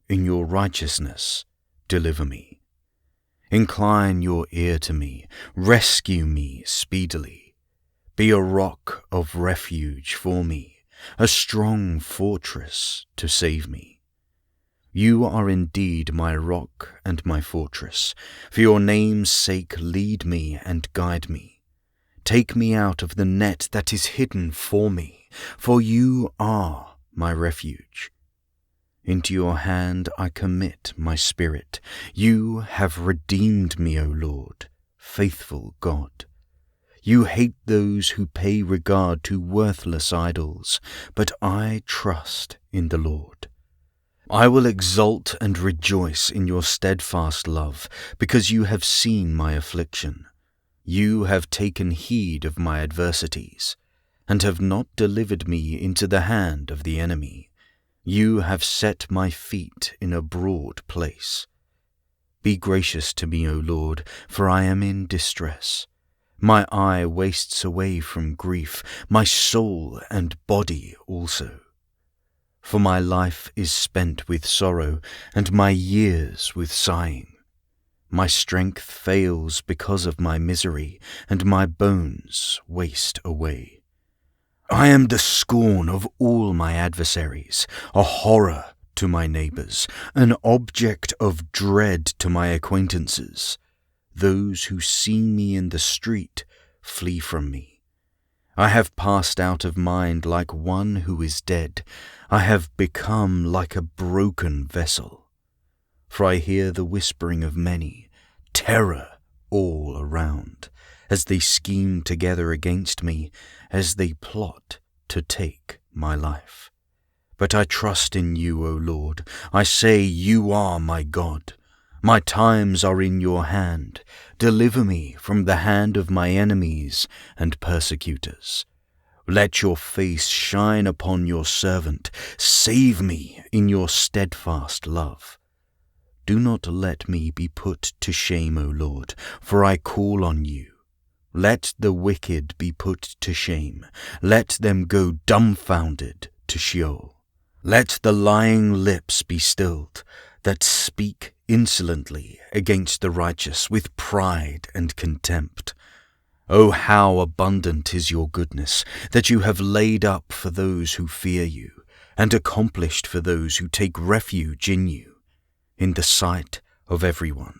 In your righteousness, deliver me. Incline your ear to me. Rescue me speedily. Be a rock of refuge for me, a strong fortress to save me. You are indeed my rock and my fortress. For your name's sake lead me and guide me. Take me out of the net that is hidden for me, for you are my refuge. Into your hand I commit my spirit. You have redeemed me, O Lord, faithful God. You hate those who pay regard to worthless idols, but I trust in the Lord. I will exult and rejoice in your steadfast love, because you have seen my affliction. You have taken heed of my adversities, and have not delivered me into the hand of the enemy. You have set my feet in a broad place. Be gracious to me, O Lord, for I am in distress. My eye wastes away from grief, my soul and body also. For my life is spent with sorrow, and my years with sighing. My strength fails because of my misery, and my bones waste away. I am the scorn of all my adversaries, a horror to my neighbors, an object of dread to my acquaintances. Those who see me in the street flee from me. I have passed out of mind like one who is dead. I have become like a broken vessel. For I hear the whispering of many, terror all around, as they scheme together against me, as they plot to take my life. But I trust in you, O Lord. I say, you are my God. My times are in your hand. Deliver me from the hand of my enemies and persecutors. Let your face shine upon your servant. Save me in your steadfast love. Do not let me be put to shame, O Lord, for I call on you. Let the wicked be put to shame. Let them go dumbfounded to Sheol. Let the lying lips be stilled, that speak insolently against the righteous with pride and contempt. Oh, how abundant is your goodness, that you have laid up for those who fear you, and accomplished for those who take refuge in you, in the sight of everyone.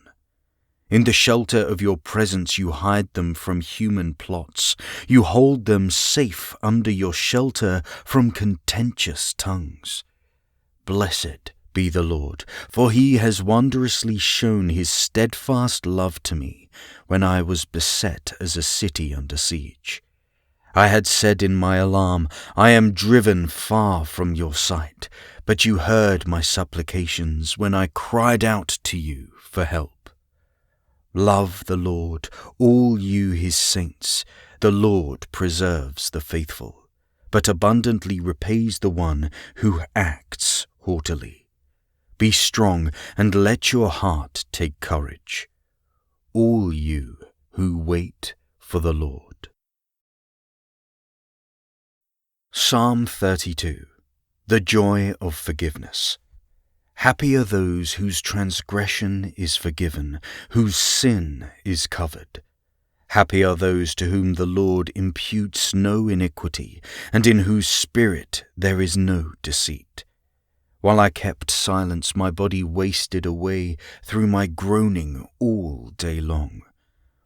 In the shelter of your presence you hide them from human plots. You hold them safe under your shelter from contentious tongues. Blessed be the Lord, for he has wondrously shown his steadfast love to me when I was beset as a city under siege. I had said in my alarm, I am driven far from your sight, but you heard my supplications when I cried out to you for help. Love the Lord, all you his saints. The Lord preserves the faithful, but abundantly repays the one who acts haughtily. Be strong and let your heart take courage, all you who wait for the Lord. Psalm 32. The joy of forgiveness. Happy are those whose transgression is forgiven, whose sin is covered. Happy are those to whom the Lord imputes no iniquity, and in whose spirit there is no deceit. While I kept silence, my body wasted away through my groaning all day long.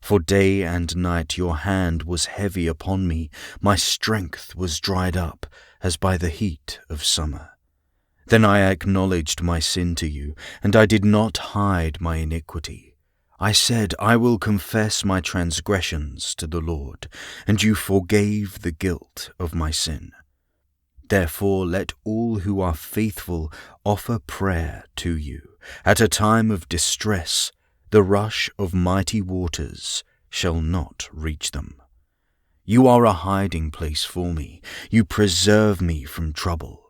For day and night your hand was heavy upon me, my strength was dried up as by the heat of summer. Then I acknowledged my sin to you, and I did not hide my iniquity. I said, I will confess my transgressions to the Lord, and you forgave the guilt of my sin. Therefore let all who are faithful offer prayer to you. At a time of distress, the rush of mighty waters shall not reach them. You are a hiding place for me. You preserve me from trouble.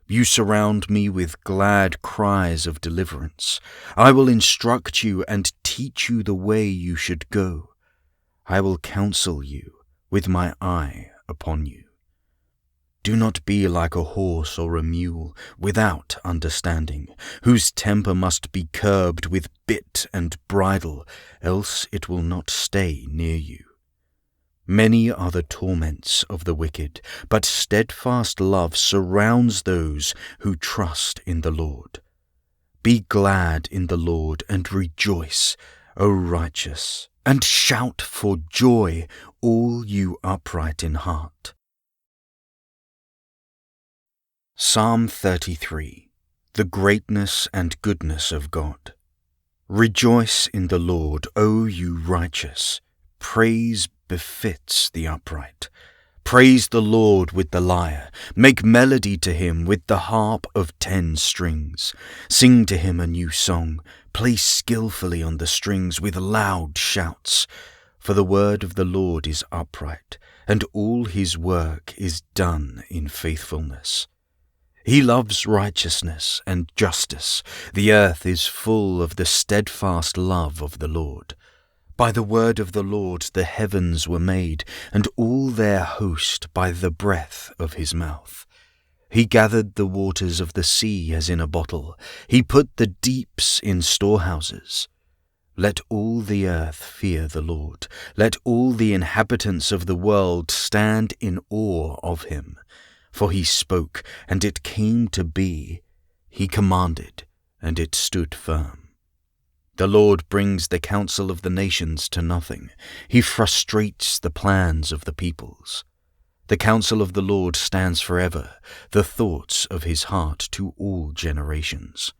You surround me with glad cries of deliverance. I will instruct you and teach you the way you should go. I will counsel you with my eye upon you. Do not be like a horse or a mule without understanding, whose temper must be curbed with bit and bridle, else it will not stay near you. Many are the torments of the wicked, but steadfast love surrounds those who trust in the Lord. Be glad in the Lord and rejoice, O righteous, and shout for joy, all you upright in heart. Psalm 33. The greatness and goodness of God. Rejoice in the Lord, O you righteous. Praise befits the upright. Praise the Lord with the lyre. Make melody to him with the harp of 10 strings. Sing to him a new song. Play skillfully on the strings with loud shouts. For the word of the Lord is upright, and all his work is done in faithfulness. He loves righteousness and justice. The earth is full of the steadfast love of the Lord. By the word of the Lord the heavens were made, and all their host by the breath of his mouth. He gathered the waters of the sea as in a bottle. He put the deeps in storehouses. Let all the earth fear the Lord. Let all the inhabitants of the world stand in awe of him. For he spoke, and it came to be. He commanded, and it stood firm. The Lord brings the counsel of the nations to nothing. He frustrates the plans of the peoples. The counsel of the Lord stands forever, the thoughts of his heart to all generations.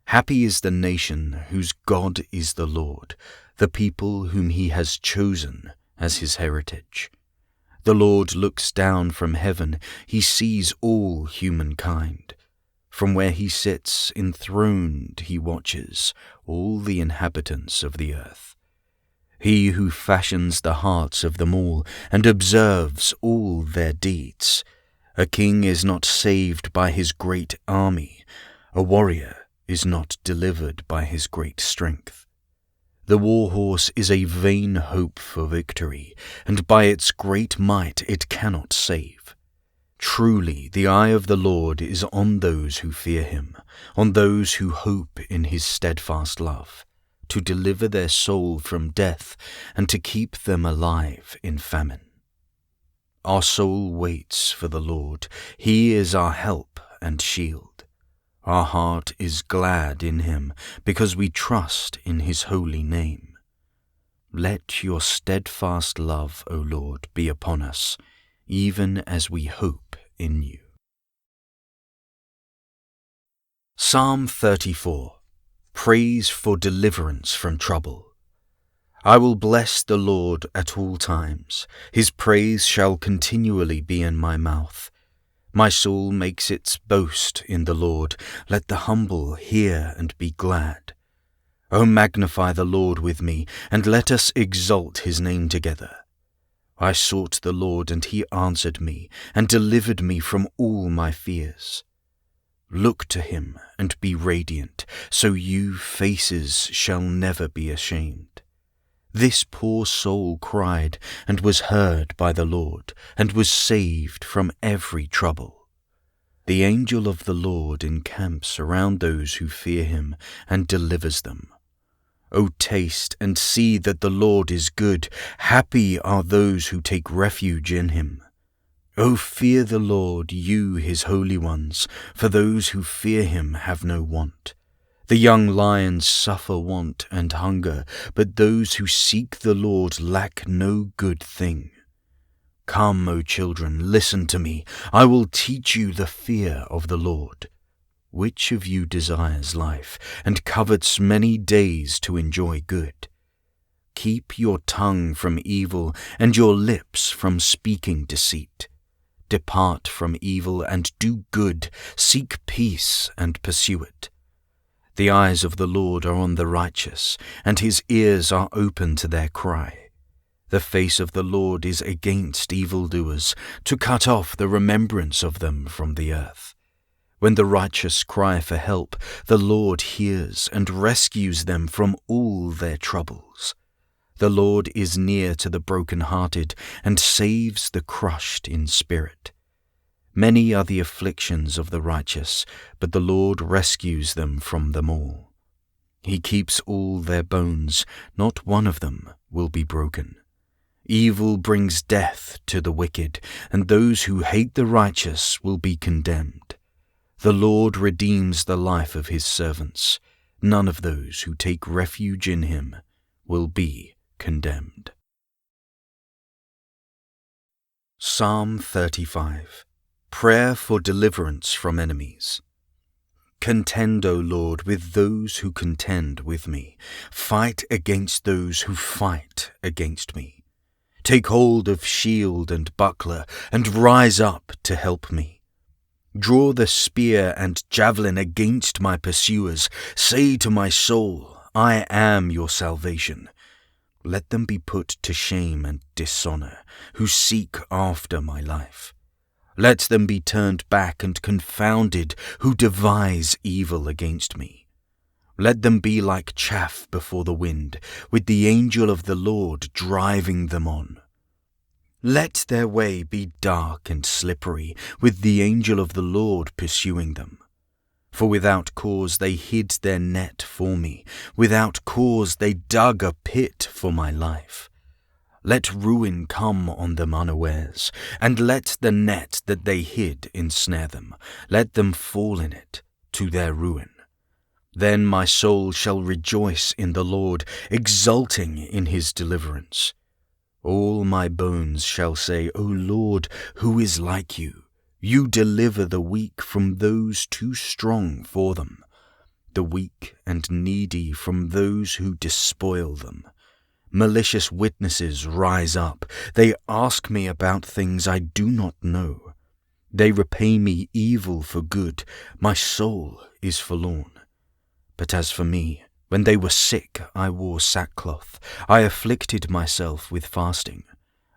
Happy is the nation whose God is the Lord, the people whom he has chosen as his heritage. The Lord looks down from heaven. He sees all humankind. From where he sits enthroned he watches all the inhabitants of the earth. He who fashions the hearts of them all and observes all their deeds. A king is not saved by his great army. A warrior is not delivered by his great strength. The war horse is a vain hope for victory, and by its great might it cannot save. Truly, the eye of the Lord is on those who fear him, on those who hope in his steadfast love, to deliver their soul from death and to keep them alive in famine. Our soul waits for the Lord. He is our help and shield. Our heart is glad in him, because we trust in his holy name. Let your steadfast love, O Lord, be upon us, even as we hope in you. Psalm 34. Praise for deliverance from trouble. I will bless the Lord at all times. His praise shall continually be in my mouth. My soul makes its boast in the Lord. Let the humble hear and be glad. O magnify the Lord with me, and let us exalt his name together. I sought the Lord, and he answered me, and delivered me from all my fears. Look to him and be radiant, so you faces shall never be ashamed. This poor soul cried, and was heard by the Lord, and was saved from every trouble. The angel of the Lord encamps around those who fear him, and delivers them. O taste and see that the Lord is good. Happy are those who take refuge in him. O fear the Lord, you his holy ones, for those who fear him have no want. The young lions suffer want and hunger, but those who seek the Lord lack no good thing. Come, O children, listen to me. I will teach you the fear of the Lord. Which of you desires life, and covets many days to enjoy good? Keep your tongue from evil, and your lips from speaking deceit. Depart from evil and do good. Seek peace and pursue it. The eyes of the Lord are on the righteous, and his ears are open to their cry. The face of the Lord is against evildoers, to cut off the remembrance of them from the earth. When the righteous cry for help, the Lord hears and rescues them from all their troubles. The Lord is near to the broken-hearted and saves the crushed in spirit. Many are the afflictions of the righteous, but the Lord rescues them from them all. He keeps all their bones, not one of them will be broken. Evil brings death to the wicked, and those who hate the righteous will be condemned. The Lord redeems the life of his servants. None of those who take refuge in him will be condemned. Psalm 35. Prayer for deliverance from enemies. Contend, O Lord, with those who contend with me. Fight against those who fight against me. Take hold of shield and buckler, and rise up to help me. Draw the spear and javelin against my pursuers. Say to my soul, I am your salvation. Let them be put to shame and dishonor, who seek after my life. Let them be turned back and confounded, who devise evil against me. Let them be like chaff before the wind, with the angel of the Lord driving them on. Let their way be dark and slippery, with the angel of the Lord pursuing them. For without cause they hid their net for me, without cause they dug a pit for my life. Let ruin come on them unawares, and let the net that they hid ensnare them. Let them fall in it, to their ruin. Then my soul shall rejoice in the Lord, exulting in his deliverance. All my bones shall say, O Lord, who is like you? You deliver the weak from those too strong for them, the weak and needy from those who despoil them. Malicious witnesses rise up. They ask me about things I do not know. They repay me evil for good. My soul is forlorn. But as for me, when they were sick, I wore sackcloth. I afflicted myself with fasting.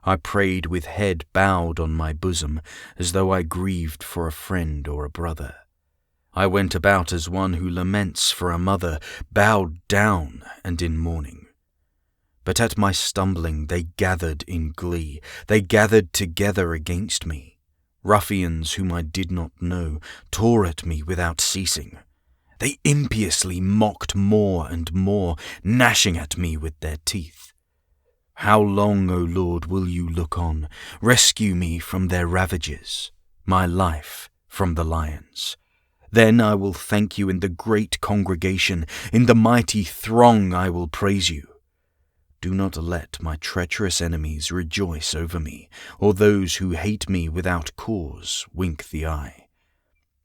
I prayed with head bowed on my bosom, as though I grieved for a friend or a brother. I went about as one who laments for a mother, bowed down and in mourning. But at my stumbling they gathered in glee. They gathered together against me. Ruffians whom I did not know tore at me without ceasing. They impiously mocked more and more, gnashing at me with their teeth. How long, O Lord, will you look on? Rescue me from their ravages, my life from the lions. Then I will thank you in the great congregation. In the mighty throng I will praise you. Do not let my treacherous enemies rejoice over me, or those who hate me without cause wink the eye.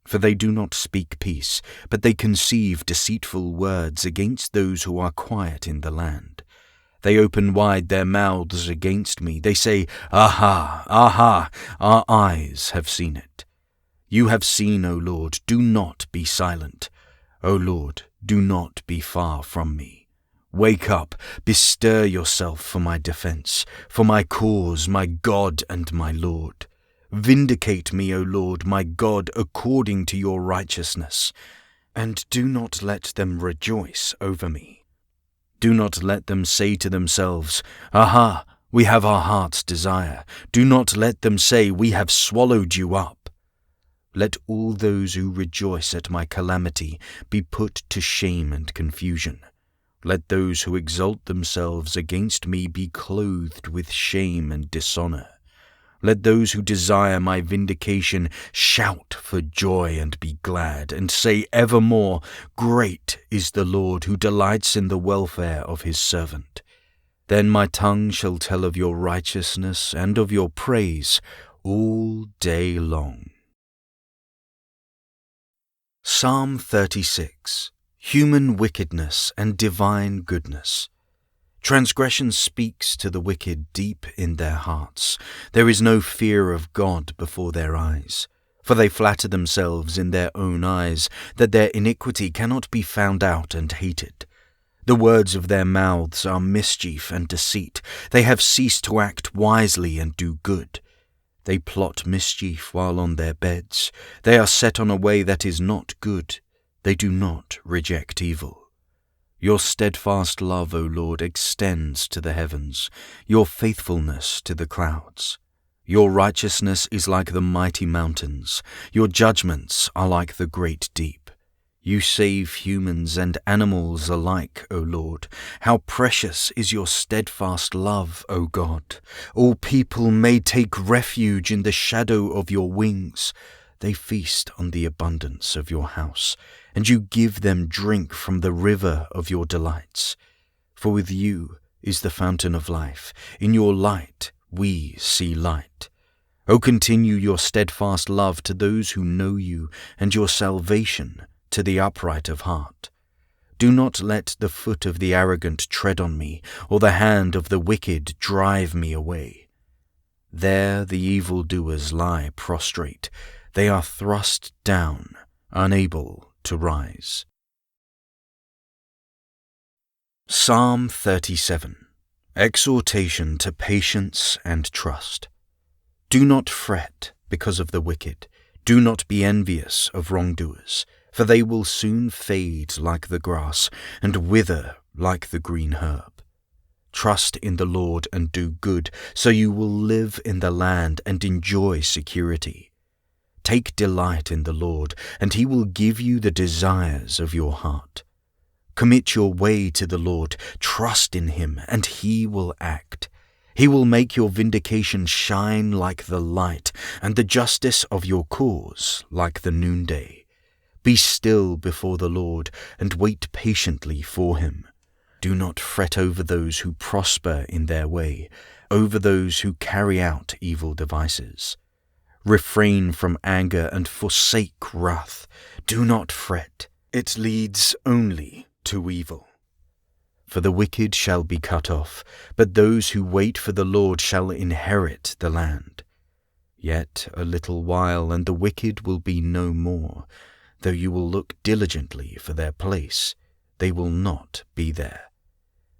For they do not speak peace, but they conceive deceitful words against those who are quiet in the land. They open wide their mouths against me. They say, Aha, aha, our eyes have seen it. You have seen, O Lord, do not be silent. O Lord, do not be far from me. Wake up, bestir yourself for my defense, for my cause, my God and my Lord. Vindicate me, O Lord, my God, according to your righteousness, and do not let them rejoice over me. Do not let them say to themselves, Aha, we have our heart's desire. Do not let them say, We have swallowed you up. Let all those who rejoice at my calamity be put to shame and confusion. Let those who exalt themselves against me be clothed with shame and dishonor. Let those who desire my vindication shout for joy and be glad, and say evermore, Great is the Lord who delights in the welfare of his servant. Then my tongue shall tell of your righteousness and of your praise all day long. Psalm 36. Human wickedness and divine goodness. Transgression speaks to the wicked deep in their hearts. There is no fear of God before their eyes. For they flatter themselves in their own eyes that their iniquity cannot be found out and hated. The words of their mouths are mischief and deceit. They have ceased to act wisely and do good. They plot mischief while on their beds. They are set on a way that is not good. They do not reject evil. Your steadfast love, O Lord, extends to the heavens, your faithfulness to the clouds. Your righteousness is like the mighty mountains. Your judgments are like the great deep. You save humans and animals alike, O Lord. How precious is your steadfast love, O God. All people may take refuge in the shadow of your wings. They feast on the abundance of your house, and you give them drink from the river of your delights. For with you is the fountain of life. In your light we see light. O continue your steadfast love to those who know you, and your salvation to the upright of heart. Do not let the foot of the arrogant tread on me, or the hand of the wicked drive me away. There the evildoers lie prostrate. They are thrust down, unable to rise. Psalm 37. Exhortation to patience and trust. Do not fret because of the wicked. Do not be envious of wrongdoers, for they will soon fade like the grass and wither like the green herb. Trust in the Lord and do good, so you will live in the land and enjoy security. Take delight in the Lord, and he will give you the desires of your heart. Commit your way to the Lord, trust in him, and he will act. He will make your vindication shine like the light, and the justice of your cause like the noonday. Be still before the Lord, and wait patiently for him. Do not fret over those who prosper in their way, over those who carry out evil devices. Refrain from anger and forsake wrath. Do not fret. It leads only to evil. For the wicked shall be cut off, but those who wait for the Lord shall inherit the land. Yet a little while, and the wicked will be no more. Though you will look diligently for their place, they will not be there.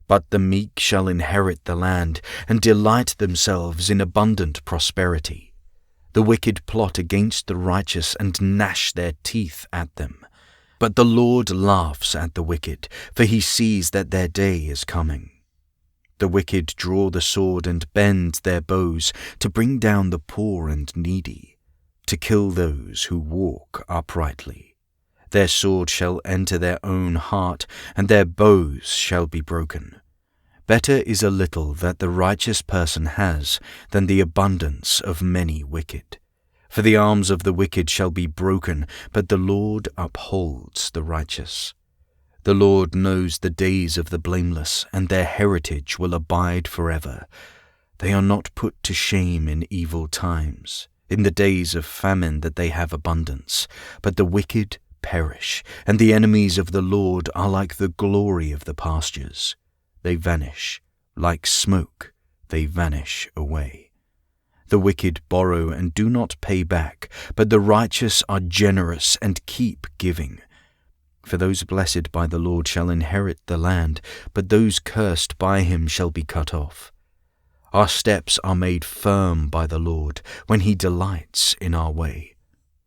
But the meek shall inherit the land, and delight themselves in abundant prosperity. The wicked plot against the righteous, and gnash their teeth at them. But the Lord laughs at the wicked, for he sees that their day is coming. The wicked draw the sword and bend their bows, to bring down the poor and needy, to kill those who walk uprightly. Their sword shall enter their own heart, and their bows shall be broken. Better is a little that the righteous person has than the abundance of many wicked. For the arms of the wicked shall be broken, but the Lord upholds the righteous. The Lord knows the days of the blameless, and their heritage will abide forever. They are not put to shame in evil times, in the days of famine that they have abundance, but the wicked perish, and the enemies of the Lord are like the glory of the pastures. They vanish, like smoke, they vanish away. The wicked borrow and do not pay back, but the righteous are generous and keep giving. For those blessed by the Lord shall inherit the land, but those cursed by him shall be cut off. Our steps are made firm by the Lord, when he delights in our way.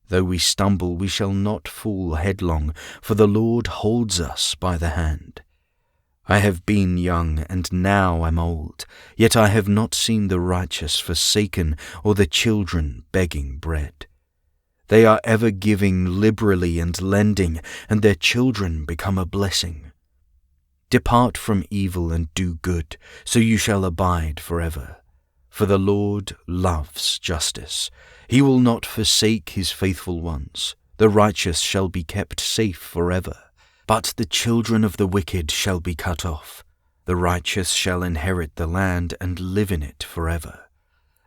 Though we stumble, we shall not fall headlong, for the Lord holds us by the hand. I have been young, and now am old, yet I have not seen the righteous forsaken, or the children begging bread. They are ever giving liberally and lending, and their children become a blessing. Depart from evil and do good, so you shall abide forever. For the Lord loves justice. He will not forsake his faithful ones. The righteous shall be kept safe forever. But the children of the wicked shall be cut off. The righteous shall inherit the land and live in it forever.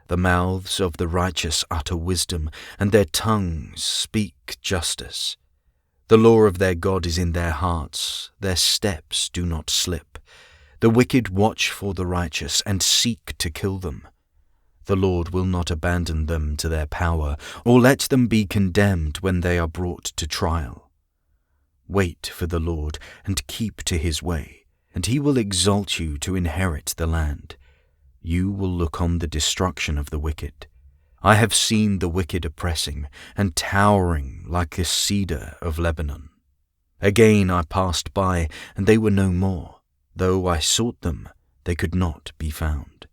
The mouths of the righteous utter wisdom, and their tongues speak justice. The law of their God is in their hearts. Their steps do not slip. The wicked watch for the righteous and seek to kill them. The Lord will not abandon them to their power, or let them be condemned when they are brought to trial. Wait for the Lord, and keep to his way. and he will exalt you to inherit the land. You will look on the destruction of the wicked. I have seen the wicked oppressing and towering like a cedar of Lebanon. Again I passed by, and they were no more. Though I sought them, they could not be found.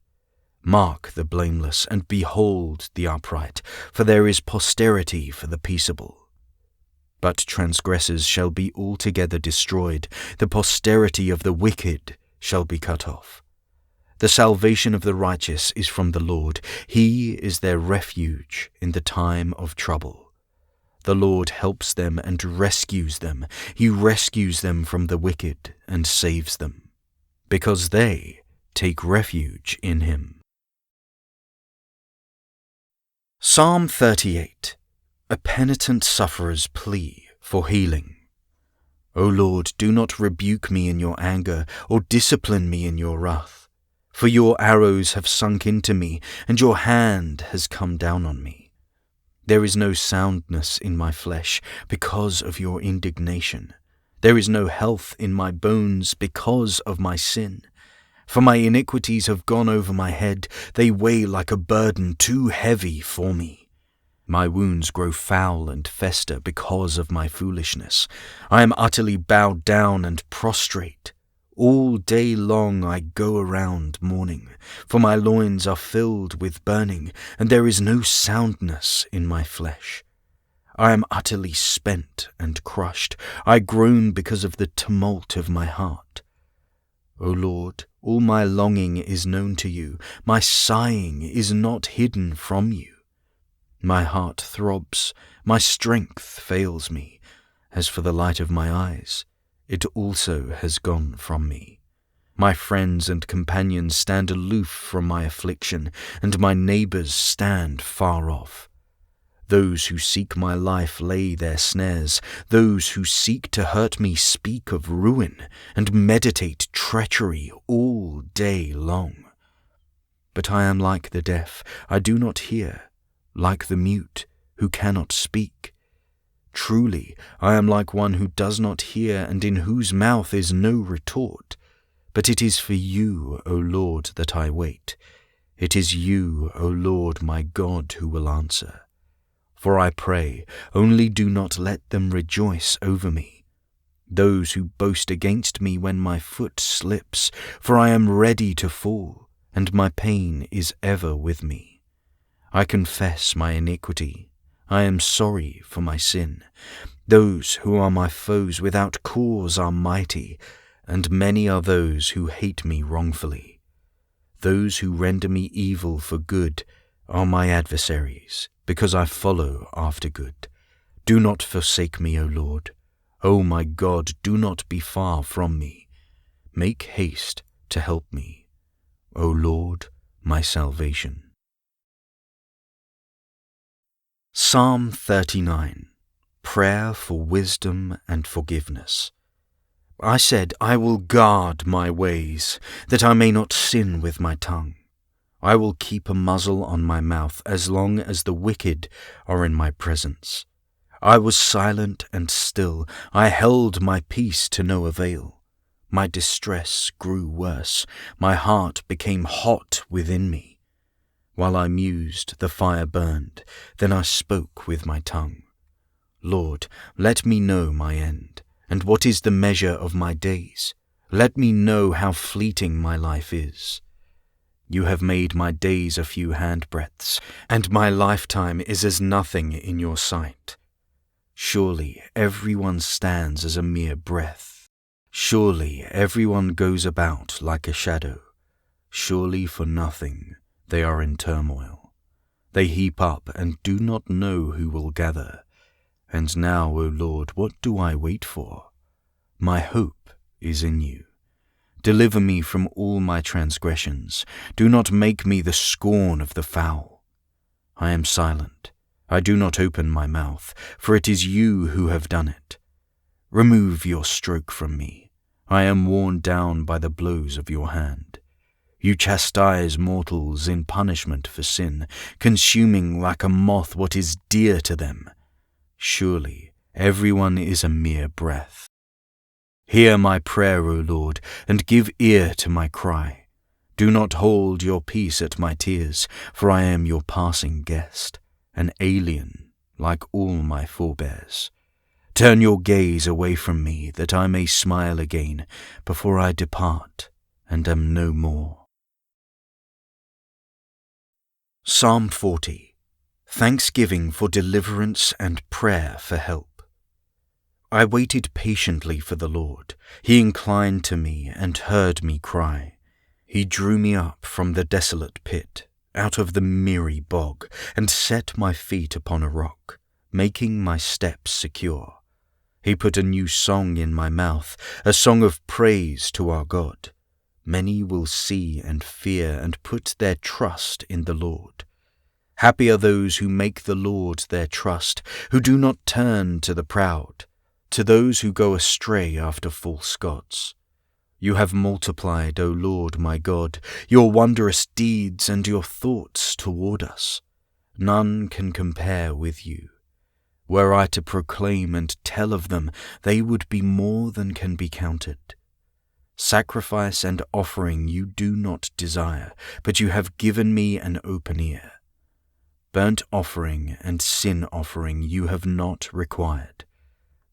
Mark the blameless, and behold the upright, for there is posterity for the peaceable. But transgressors shall be altogether destroyed, the posterity of the wicked shall be cut off. The salvation of the righteous is from the Lord. He is their refuge in the time of trouble. The Lord helps them and rescues them. He rescues them from the wicked and saves them, because they take refuge in him. Psalm 38, a penitent sufferer's plea for healing. O Lord, do not rebuke me in your anger, or discipline me in your wrath. For your arrows have sunk into me, and your hand has come down on me. There is no soundness in my flesh because of your indignation. There is no health in my bones because of my sin. For my iniquities have gone over my head, they weigh like a burden too heavy for me. My wounds grow foul and fester because of my foolishness. I am utterly bowed down and prostrate. All day long I go around mourning, for my loins are filled with burning, and there is no soundness in my flesh. I am utterly spent and crushed. I groan because of the tumult of my heart. O Lord, all my longing is known to you. My sighing is not hidden from you. My heart throbs, my strength fails me. As for the light of my eyes, it also has gone from me. My friends and companions stand aloof from my affliction, and my neighbors stand far off. Those who seek my life lay their snares. Those who seek to hurt me speak of ruin, and meditate treachery all day long. But I am like the deaf, I do not hear, like the mute, who cannot speak. Truly, I am like one who does not hear, and in whose mouth is no retort. But it is for you, O Lord, that I wait. It is you, O Lord, my God, who will answer. For I pray, only do not let them rejoice over me. Those who boast against me when my foot slips, for I am ready to fall, and my pain is ever with me. I confess my iniquity. I am sorry for my sin. Those who are my foes without cause are mighty, and many are those who hate me wrongfully. Those who render me evil for good are my adversaries, because I follow after good. Do not forsake me, O Lord. O my God, do not be far from me. Make haste to help me, O Lord, my salvation. Psalm 39, Prayer for Wisdom and Forgiveness. I said, I will guard my ways, that I may not sin with my tongue. I will keep a muzzle on my mouth as long as the wicked are in my presence. I was silent and still. I held my peace to no avail. My distress grew worse. My heart became hot within me. While I mused, the fire burned. Then I spoke with my tongue. Lord, let me know my end, and what is the measure of my days. Let me know how fleeting my life is. You have made my days a few handbreadths, and my lifetime is as nothing in your sight. Surely everyone stands as a mere breath. Surely everyone goes about like a shadow. Surely for nothing they are in turmoil. They heap up and do not know who will gather. And now, O Lord, what do I wait for? My hope is in you. Deliver me from all my transgressions. Do not make me the scorn of the foul. I am silent. I do not open my mouth, for it is you who have done it. Remove your stroke from me. I am worn down by the blows of your hand. You chastise mortals in punishment for sin, consuming like a moth what is dear to them. Surely everyone is a mere breath. Hear my prayer, O Lord, and give ear to my cry. Do not hold your peace at my tears, for I am your passing guest, an alien like all my forebears. Turn your gaze away from me, that I may smile again before I depart and am no more. Psalm 40. Thanksgiving for deliverance and prayer for help. I waited patiently for the Lord. He inclined to me and heard me cry. He drew me up from the desolate pit, out of the miry bog, and set my feet upon a rock, making my steps secure. He put a new song in my mouth, a song of praise to our God. Many will see and fear and put their trust in the Lord. Happy are those who make the Lord their trust, who do not turn to the proud, to those who go astray after false gods. You have multiplied, O Lord my God, your wondrous deeds and your thoughts toward us. None can compare with you. Were I to proclaim and tell of them, they would be more than can be counted. Sacrifice and offering you do not desire, but you have given me an open ear. Burnt offering and sin offering you have not required.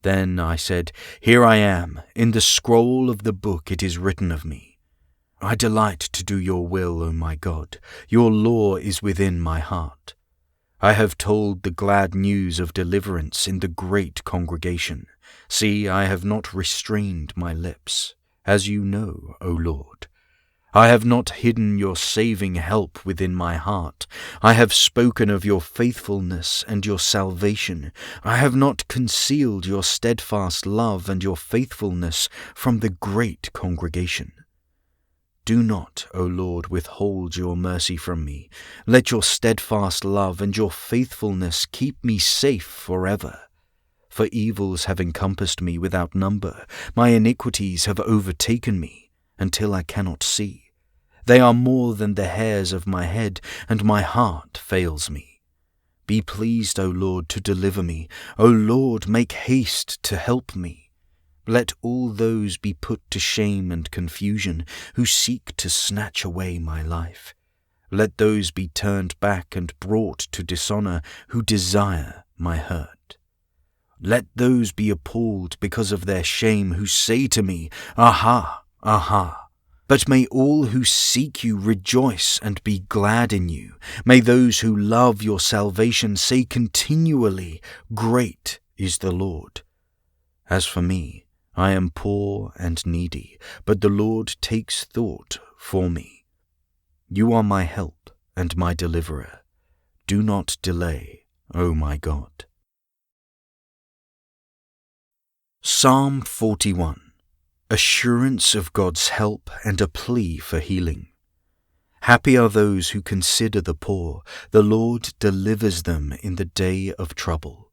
Then I said, Here I am, in the scroll of the book it is written of me. I delight to do your will, O my God. Your law is within my heart. I have told the glad news of deliverance in the great congregation. See, I have not restrained my lips, as you know, O Lord. I have not hidden your saving help within my heart. I have spoken of your faithfulness and your salvation. I have not concealed your steadfast love and your faithfulness from the great congregation. Do not, O Lord, withhold your mercy from me. Let your steadfast love and your faithfulness keep me safe forever. For evils have encompassed me without number. My iniquities have overtaken me until I cannot see. They are more than the hairs of my head, and my heart fails me. Be pleased, O Lord, to deliver me. O Lord, make haste to help me. Let all those be put to shame and confusion who seek to snatch away my life. Let those be turned back and brought to dishonor who desire my hurt. Let those be appalled because of their shame who say to me, Aha, aha. But may all who seek you rejoice and be glad in you. May those who love your salvation say continually, Great is the Lord. As for me, I am poor and needy, but the Lord takes thought for me. You are my help and my deliverer. Do not delay, O my God. Psalm 41. Assurance of God's help and a plea for healing. Happy are those who consider the poor. The Lord delivers them in the day of trouble.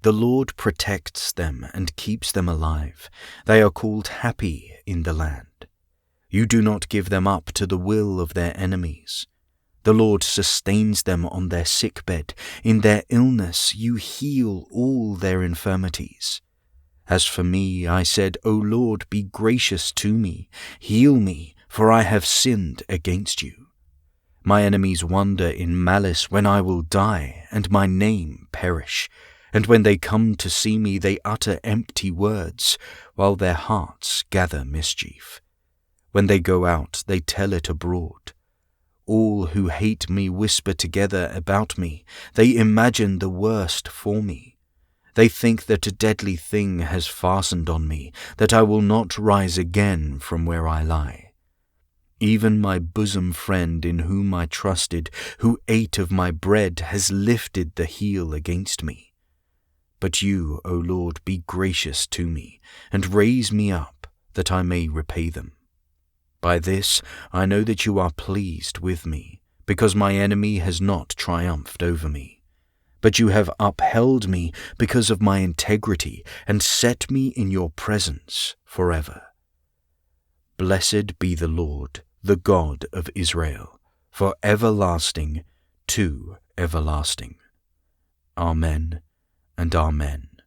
The Lord protects them and keeps them alive. They are called happy in the land. You do not give them up to the will of their enemies. The Lord sustains them on their sickbed. In their illness you heal all their infirmities. As for me, I said, O Lord, be gracious to me. Heal me, for I have sinned against you. My enemies wonder in malice when I will die, and my name perish. And when they come to see me, they utter empty words, while their hearts gather mischief. When they go out, they tell it abroad. All who hate me whisper together about me. They imagine the worst for me. They think that a deadly thing has fastened on me, that I will not rise again from where I lie. Even my bosom friend in whom I trusted, who ate of my bread, has lifted the heel against me. But you, O Lord, be gracious to me, and raise me up, that I may repay them. By this I know that you are pleased with me, because my enemy has not triumphed over me. But you have upheld me because of my integrity, and set me in your presence forever. Blessed be the Lord, the God of Israel, for everlasting to everlasting. Amen and Amen.